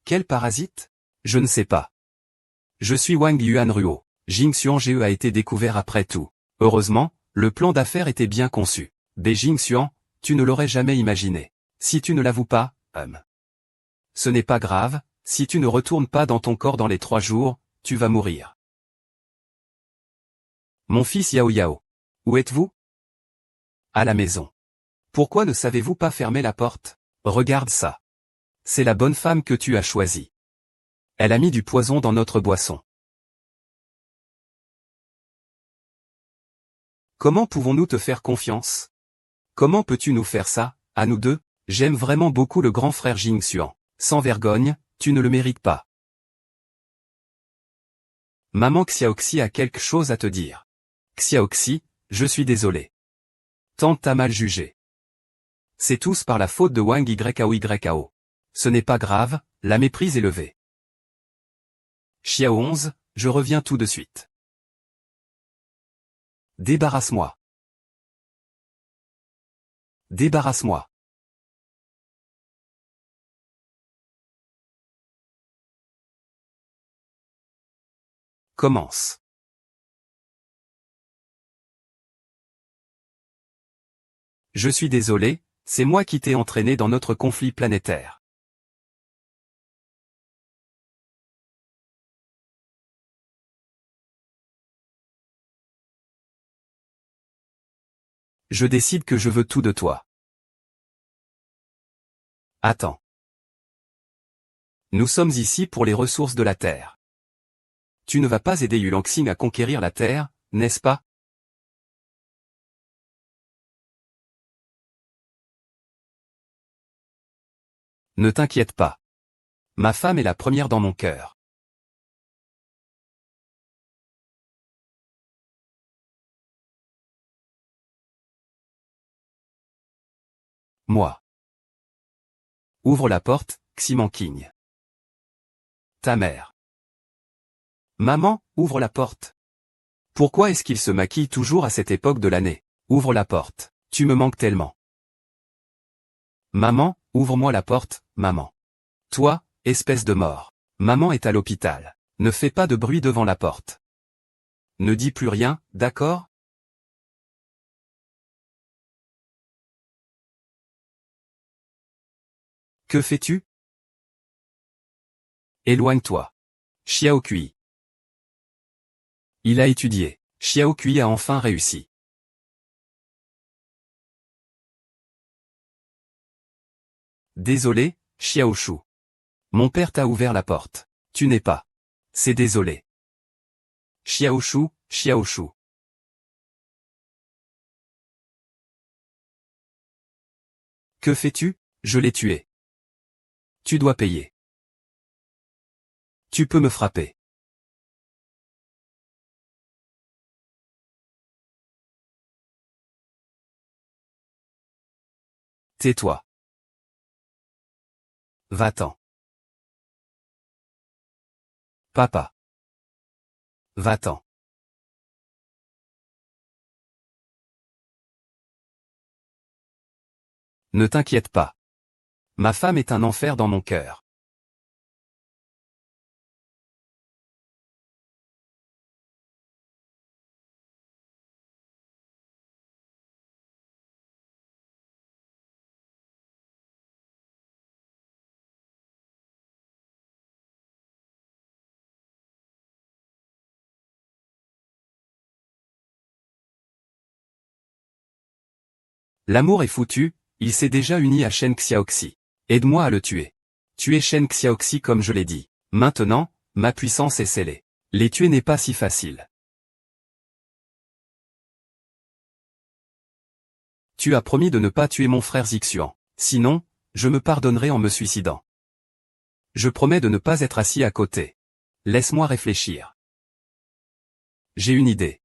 Quel parasite? Je ne sais pas. Je suis Wang Yuan Ruo. Jing Xuan Ge a été découvert après tout. Heureusement, le plan d'affaires était bien conçu. Beijing Xuan, tu ne l'aurais jamais imaginé. Si tu ne l'avoues pas, ce n'est pas grave, si tu ne retournes pas dans ton corps dans les 3 jours, tu vas mourir. Mon fils Yao Yao. Où êtes-vous? À la maison. Pourquoi ne savez-vous pas fermer la porte? Regarde ça. C'est la bonne femme que tu as choisie. Elle a mis du poison dans notre boisson. Comment pouvons-nous te faire confiance? Comment peux-tu nous faire ça, à nous deux? J'aime vraiment beaucoup le grand frère Jing Xuan. Sans vergogne, tu ne le mérites pas. Maman Xiaoxi a quelque chose à te dire. Xiaoxi, je suis désolé. Tante t'a mal jugé. C'est tous par la faute de Wang Yao. Ce n'est pas grave, la méprise est levée. Xiao 11, je reviens tout de suite. Débarrasse-moi. Débarrasse-moi. Commence. Je suis désolé, c'est moi qui t'ai entraîné dans notre conflit planétaire. Je décide que je veux tout de toi. Attends. Nous sommes ici pour les ressources de la Terre. Tu ne vas pas aider Yulangxing à conquérir la Terre, n'est-ce pas? Ne t'inquiète pas. Ma femme est la première dans mon cœur. Moi. Ouvre la porte, Xi King. Ta mère. Maman, ouvre la porte. Pourquoi est-ce qu'il se maquille toujours à cette époque de l'année? Ouvre la porte. Tu me manques tellement. Maman, ouvre-moi la porte, maman. Toi, espèce de mort. Maman est à l'hôpital. Ne fais pas de bruit devant la porte. Ne dis plus rien, d'accord? Que fais-tu? Éloigne-toi. Xiao Kui. Il a étudié. Xiao Kui a enfin réussi. Désolé, Xiao Shu. Mon père t'a ouvert la porte. Tu n'es pas. C'est désolé. Xiao Shu, Xiao Shu. Que fais-tu? Je l'ai tué. Tu dois payer. Tu peux me frapper. Tais-toi. Va-t'en. Papa. Va-t'en. Ne t'inquiète pas. Ma femme est un enfer dans mon cœur. L'amour est foutu, il s'est déjà uni à Shen Xiaoxi. Aide-moi à le tuer. Tuer Shen Xiaoxi comme je l'ai dit. Maintenant, ma puissance est scellée. Les tuer n'est pas si facile. Tu as promis de ne pas tuer mon frère Zixuan. Sinon, je me pardonnerai en me suicidant. Je promets de ne pas être assis à côté. Laisse-moi réfléchir. J'ai une idée.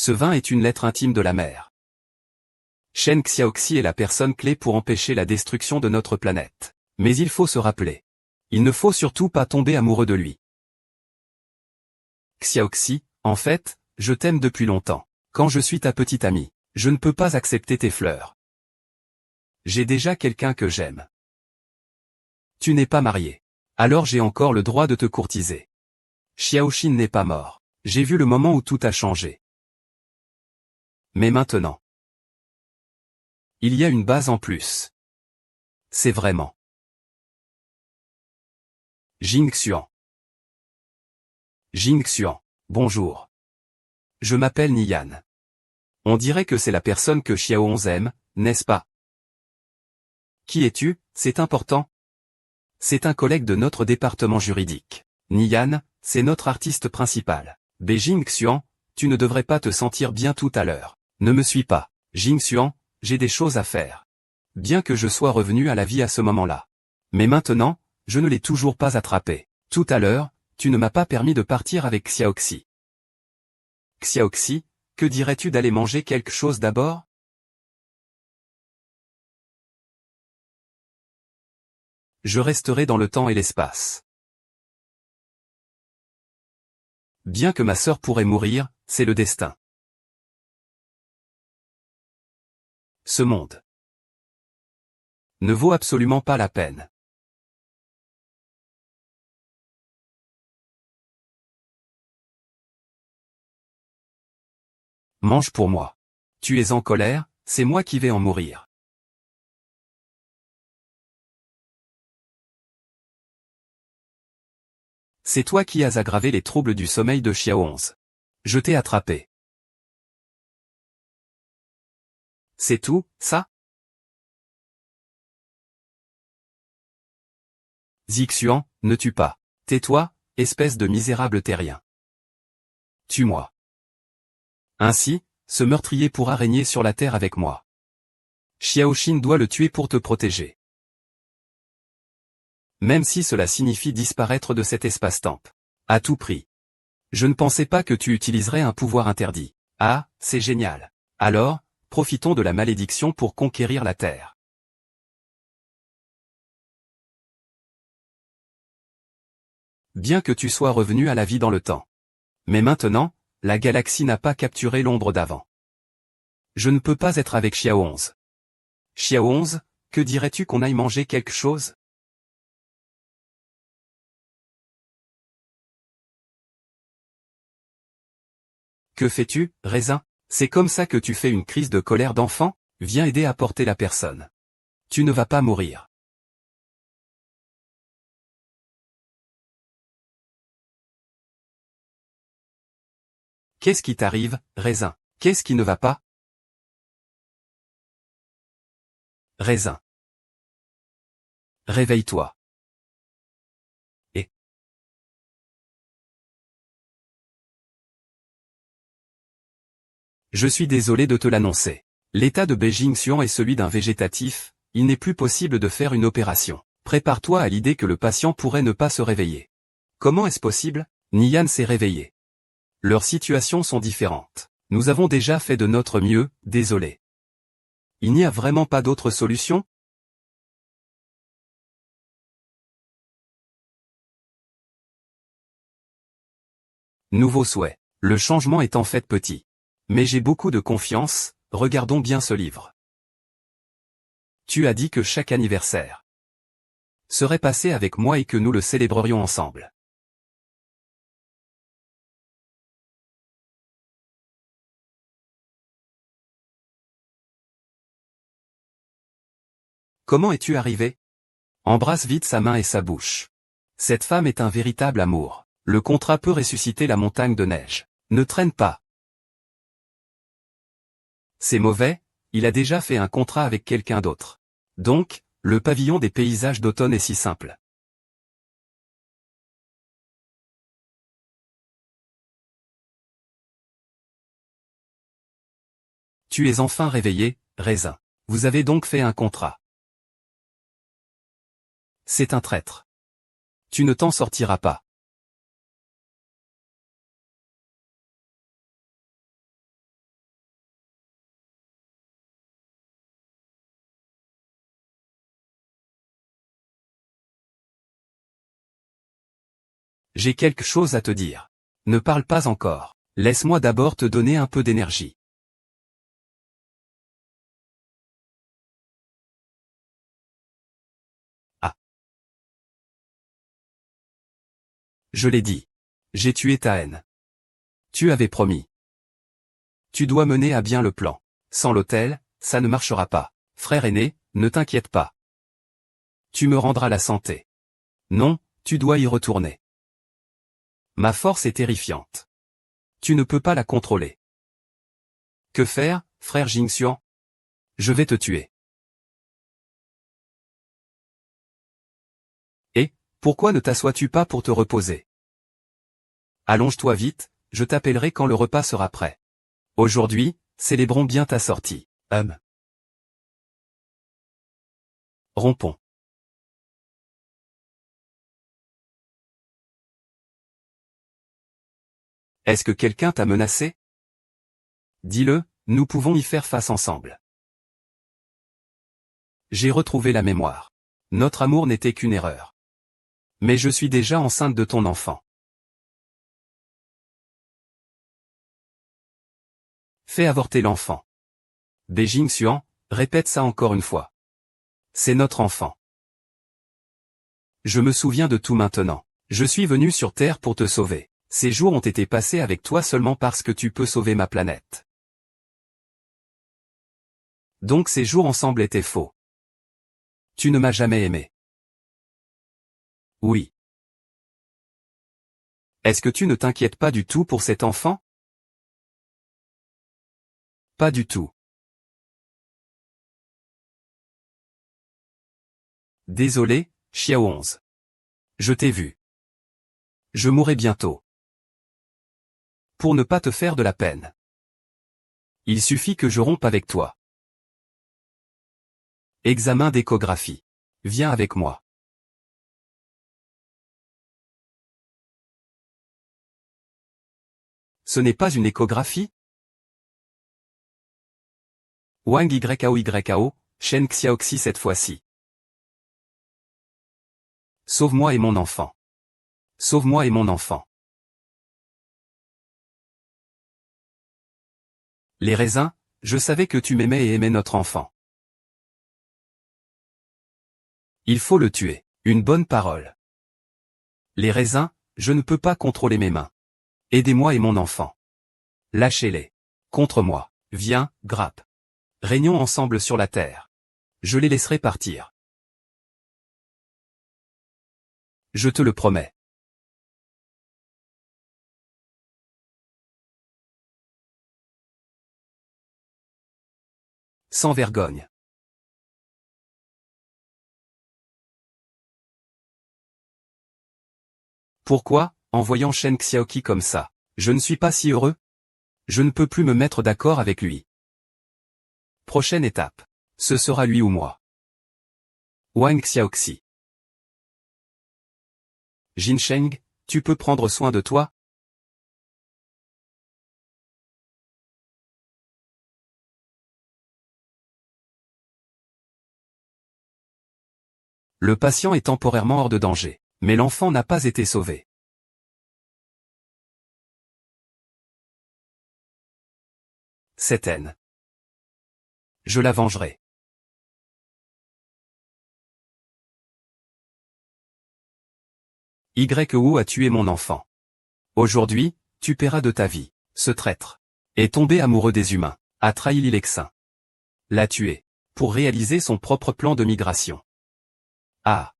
Ce vin est une lettre intime de la mère. Shen Xiaoxi est la personne clé pour empêcher la destruction de notre planète. Mais il faut se rappeler. Il ne faut surtout pas tomber amoureux de lui. Xiaoxi, en fait, je t'aime depuis longtemps. Quand je suis ta petite amie, je ne peux pas accepter tes fleurs. J'ai déjà quelqu'un que j'aime. Tu n'es pas marié. Alors j'ai encore le droit de te courtiser. Xiaoxin n'est pas mort. J'ai vu le moment où tout a changé. Mais maintenant, il y a une base en plus. C'est vraiment Jing Xuan. Jing Xuan, bonjour. Je m'appelle Niyan. On dirait que c'est la personne que Xiao 11 aime, n'est-ce pas? Qui es-tu? C'est important. C'est un collègue de notre département juridique. Niyan, c'est notre artiste principal. Jing Xuan, tu ne devrais pas te sentir bien tout à l'heure. Ne me suis pas. Jing Xuan, j'ai des choses à faire. Bien que je sois revenu à la vie à ce moment-là. Mais maintenant, je ne l'ai toujours pas attrapé. Tout à l'heure, tu ne m'as pas permis de partir avec Xiaoxi. Xiaoxi, que dirais-tu d'aller manger quelque chose d'abord? Je resterai dans le temps et l'espace. Bien que ma sœur pourrait mourir, c'est le destin. Ce monde ne vaut absolument pas la peine. Mange pour moi. Tu es en colère, c'est moi qui vais en mourir. C'est toi qui as aggravé les troubles du sommeil de Xiao 11. Je t'ai attrapé. C'est tout, ça? Zixuan, ne tue pas. Tais-toi, espèce de misérable terrien. Tue-moi. Ainsi, ce meurtrier pourra régner sur la terre avec moi. Xiaoxin doit le tuer pour te protéger. Même si cela signifie disparaître de cet espace-temps. À tout prix. Je ne pensais pas que tu utiliserais un pouvoir interdit. Ah, c'est génial. Alors, profitons de la malédiction pour conquérir la Terre. Bien que tu sois revenu à la vie dans le temps. Mais maintenant, la galaxie n'a pas capturé l'ombre d'avant. Je ne peux pas être avec Xiao 11. Xiao 11, que dirais-tu qu'on aille manger quelque chose? Que fais-tu, Raisin? C'est comme ça que tu fais une crise de colère d'enfant? Viens aider à porter la personne. Tu ne vas pas mourir. Qu'est-ce qui t'arrive, Raisin? Qu'est-ce qui ne va pas? Raisin. Réveille-toi. Et je suis désolé de te l'annoncer. L'état de Beijing Xian est celui d'un végétatif, il n'est plus possible de faire une opération. Prépare-toi à l'idée que le patient pourrait ne pas se réveiller. Comment est-ce possible? Nian s'est réveillé. Leurs situations sont différentes. Nous avons déjà fait de notre mieux, désolé. Il n'y a vraiment pas d'autre solution? Nouveau souhait. Le changement est en fait petit. Mais j'ai beaucoup de confiance, regardons bien ce livre. Tu as dit que chaque anniversaire serait passé avec moi et que nous le célébrerions ensemble. Comment es-tu arrivé? Embrasse vite sa main et sa bouche. Cette femme est un véritable amour. Le contrat peut ressusciter la montagne de neige. Ne traîne pas. C'est mauvais, il a déjà fait un contrat avec quelqu'un d'autre. Donc, le pavillon des paysages d'automne est si simple. Tu es enfin réveillé, Raisin. Vous avez donc fait un contrat. C'est un traître. Tu ne t'en sortiras pas. J'ai quelque chose à te dire. Ne parle pas encore. Laisse-moi d'abord te donner un peu d'énergie. Ah, je l'ai dit. J'ai tué ta haine. Tu avais promis. Tu dois mener à bien le plan. Sans l'hôtel, ça ne marchera pas. Frère aîné, ne t'inquiète pas. Tu me rendras la santé. Non, tu dois y retourner. Ma force est terrifiante. Tu ne peux pas la contrôler. Que faire, frère Jingxian? Je vais te tuer. Et, pourquoi ne t'assois-tu pas pour te reposer? Allonge-toi vite, je t'appellerai quand le repas sera prêt. Aujourd'hui, célébrons bien ta sortie. Rompons. Est-ce que quelqu'un t'a menacé? Dis-le, nous pouvons y faire face ensemble. J'ai retrouvé la mémoire. Notre amour n'était qu'une erreur. Mais je suis déjà enceinte de ton enfant. Fais avorter l'enfant. Beijing Xuan, répète ça encore une fois. C'est notre enfant. Je me souviens de tout maintenant. Je suis venu sur Terre pour te sauver. Ces jours ont été passés avec toi seulement parce que tu peux sauver ma planète. Donc ces jours ensemble étaient faux. Tu ne m'as jamais aimé. Oui. Est-ce que tu ne t'inquiètes pas du tout pour cet enfant? Pas du tout. Désolé, Xiao 11. Je t'ai vu. Je mourrai bientôt. Pour ne pas te faire de la peine. Il suffit que je rompe avec toi. Examen d'échographie. Viens avec moi. Ce n'est pas une échographie? Wang YAO, Shen Xiaoxi cette fois-ci. Sauve-moi et mon enfant. Sauve-moi et mon enfant. Les raisins, je savais que tu m'aimais et aimais notre enfant. Il faut le tuer. Une bonne parole. Les raisins, je ne peux pas contrôler mes mains. Aidez-moi et mon enfant. Lâchez-les. Contre moi. Viens, grappe. Régnons ensemble sur la terre. Je les laisserai partir. Je te le promets. Sans vergogne. Pourquoi, en voyant Shen Xiaoqi comme ça, je ne suis pas si heureux? Je ne peux plus me mettre d'accord avec lui. Prochaine étape. Ce sera lui ou moi. Wang Xiaoxi. Jin Sheng, tu peux prendre soin de toi? Le patient est temporairement hors de danger, mais l'enfant n'a pas été sauvé. Cette haine. Je la vengerai. YEU a tué mon enfant. Aujourd'hui, tu paieras de ta vie. Ce traître est tombé amoureux des humains, a trahi l'Ilexin. L'a tué, pour réaliser son propre plan de migration. Ah.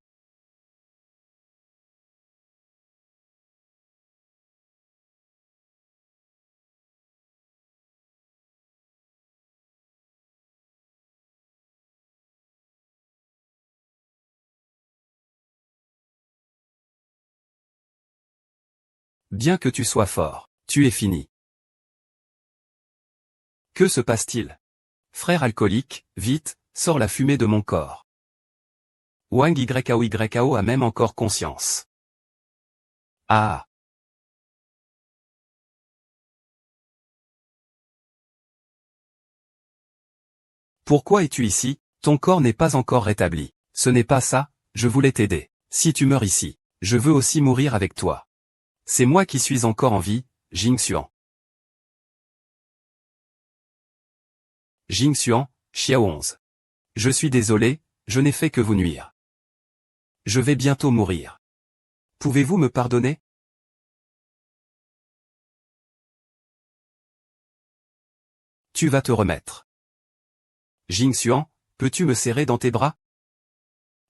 Bien que tu sois fort, tu es fini. Que se passe-t-il? Frère alcoolique, vite, sors la fumée de mon corps. Wang YAO a même encore conscience. Ah. Pourquoi es-tu ici? Ton corps n'est pas encore rétabli. Ce n'est pas ça, je voulais t'aider. Si tu meurs ici, je veux aussi mourir avec toi. C'est moi qui suis encore en vie, Jingxuan. Jingxuan, Xiao 11. Je suis désolé, je n'ai fait que vous nuire. Je vais bientôt mourir. Pouvez-vous me pardonner? Tu vas te remettre. Jingxuan, peux-tu me serrer dans tes bras?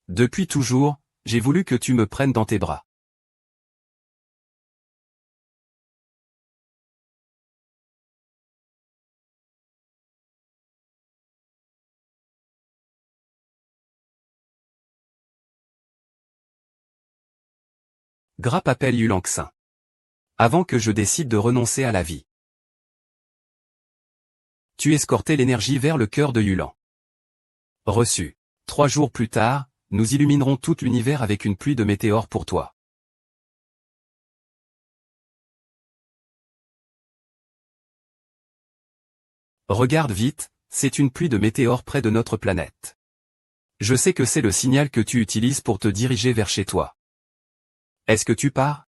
Depuis toujours, j'ai voulu que tu me prennes dans tes bras. Grappe appelle Yulangxin. Avant que je décide de renoncer à la vie. Tu escortais l'énergie vers le cœur de Yulan. Reçu. 3 jours plus tard, nous illuminerons tout l'univers avec une pluie de météores pour toi. Regarde vite, c'est une pluie de météores près de notre planète. Je sais que c'est le signal que tu utilises pour te diriger vers chez toi. Est-ce que tu pars?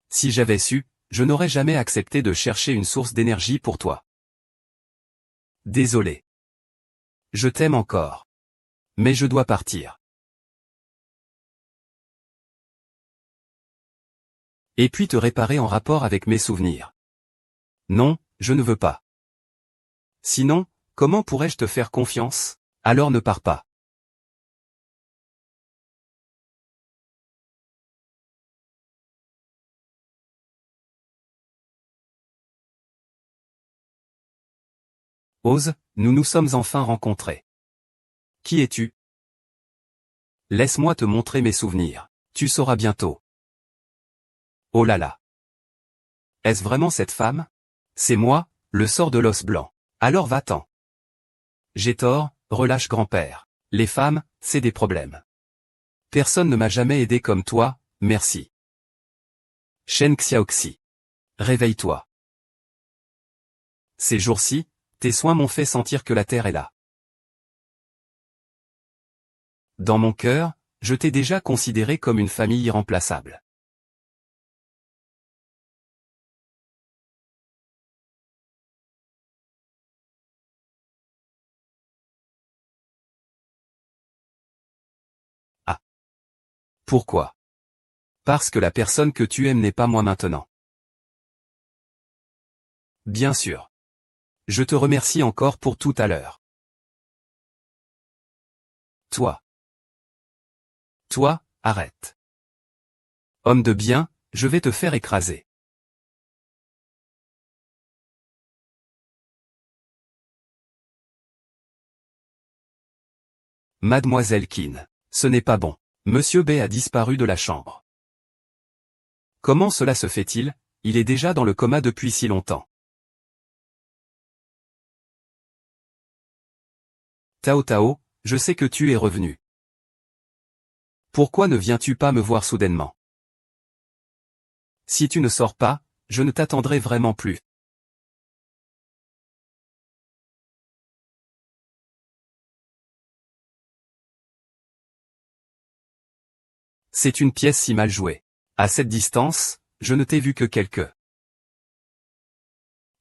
Si j'avais su, je n'aurais jamais accepté de chercher une source d'énergie pour toi. Désolé. Je t'aime encore. Mais je dois partir. Et puis te réparer en rapport avec mes souvenirs. Non, je ne veux pas. Sinon, comment pourrais-je te faire confiance? Alors ne pars pas. Ose, nous nous sommes enfin rencontrés. Qui es-tu? Laisse-moi te montrer mes souvenirs. Tu sauras bientôt. Oh là là. Est-ce vraiment cette femme? C'est moi, le sort de l'os blanc. Alors va-t'en. J'ai tort, relâche grand-père. Les femmes, c'est des problèmes. Personne ne m'a jamais aidé comme toi, merci. Shen Xiaoxi. Réveille-toi. Ces jours-ci, tes soins m'ont fait sentir que la Terre est là. Dans mon cœur, je t'ai déjà considéré comme une famille irremplaçable. Ah. Pourquoi? Parce que la personne que tu aimes n'est pas moi maintenant. Bien sûr. Je te remercie encore pour tout à l'heure. Toi, arrête. Homme de bien, je vais te faire écraser. Mademoiselle Keane, ce n'est pas bon. Monsieur B a disparu de la chambre. Comment cela se fait-il? Il est déjà dans le coma depuis si longtemps. Tao Tao, je sais que tu es revenu. Pourquoi ne viens-tu pas me voir soudainement? Si tu ne sors pas, je ne t'attendrai vraiment plus. C'est une pièce si mal jouée. À cette distance, je ne t'ai vu que quelques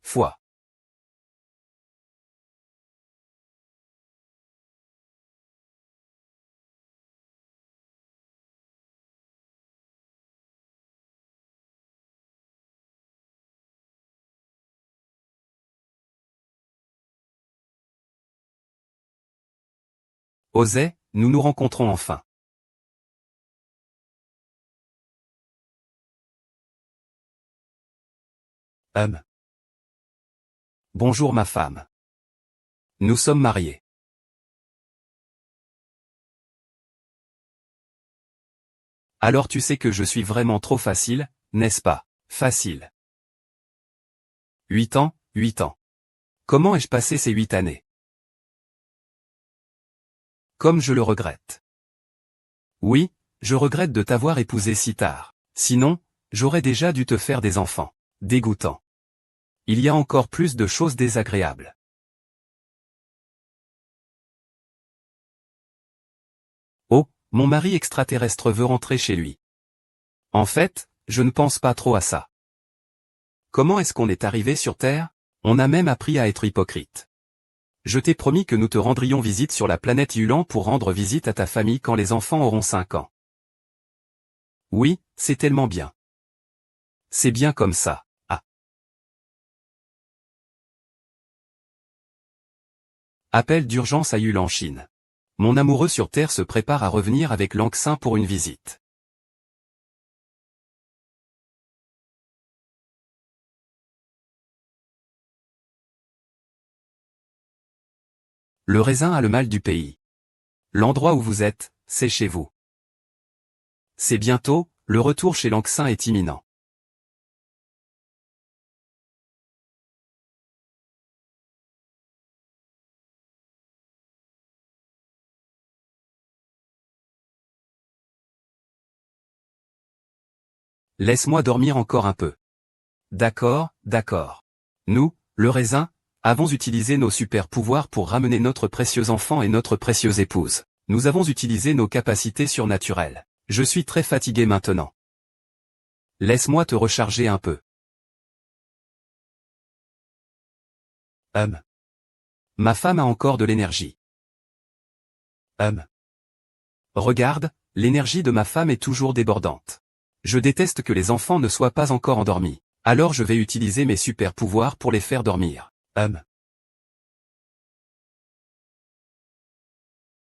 fois. Osez, nous nous rencontrons enfin. Bonjour ma femme. Nous sommes mariés. Alors tu sais que je suis vraiment trop facile, n'est-ce pas? Facile. 8 ans, 8 ans. Comment ai-je passé ces 8 années? Comme je le regrette. Oui, je regrette de t'avoir épousé si tard. Sinon, j'aurais déjà dû te faire des enfants. Dégoûtant. Il y a encore plus de choses désagréables. Oh, mon mari extraterrestre veut rentrer chez lui. En fait, je ne pense pas trop à ça. Comment est-ce qu'on est arrivé sur Terre? On a même appris à être hypocrite. Je t'ai promis que nous te rendrions visite sur la planète Yulan pour rendre visite à ta famille quand les enfants auront 5 ans. Oui, c'est tellement bien. C'est bien comme ça. Ah. Appel d'urgence à Yulan, Chine. Mon amoureux sur Terre se prépare à revenir avec Langxin pour une visite. Le raisin a le mal du pays. L'endroit où vous êtes, c'est chez vous. C'est bientôt, le retour chez Langxin est imminent. Laisse-moi dormir encore un peu. D'accord, d'accord. Nous, le raisin, avons utilisé nos super pouvoirs pour ramener notre précieux enfant et notre précieuse épouse. Nous avons utilisé nos capacités surnaturelles. Je suis très fatigué maintenant. Laisse-moi te recharger un peu. Ma femme a encore de l'énergie. Regarde, l'énergie de ma femme est toujours débordante. Je déteste que les enfants ne soient pas encore endormis. Alors je vais utiliser mes super pouvoirs pour les faire dormir.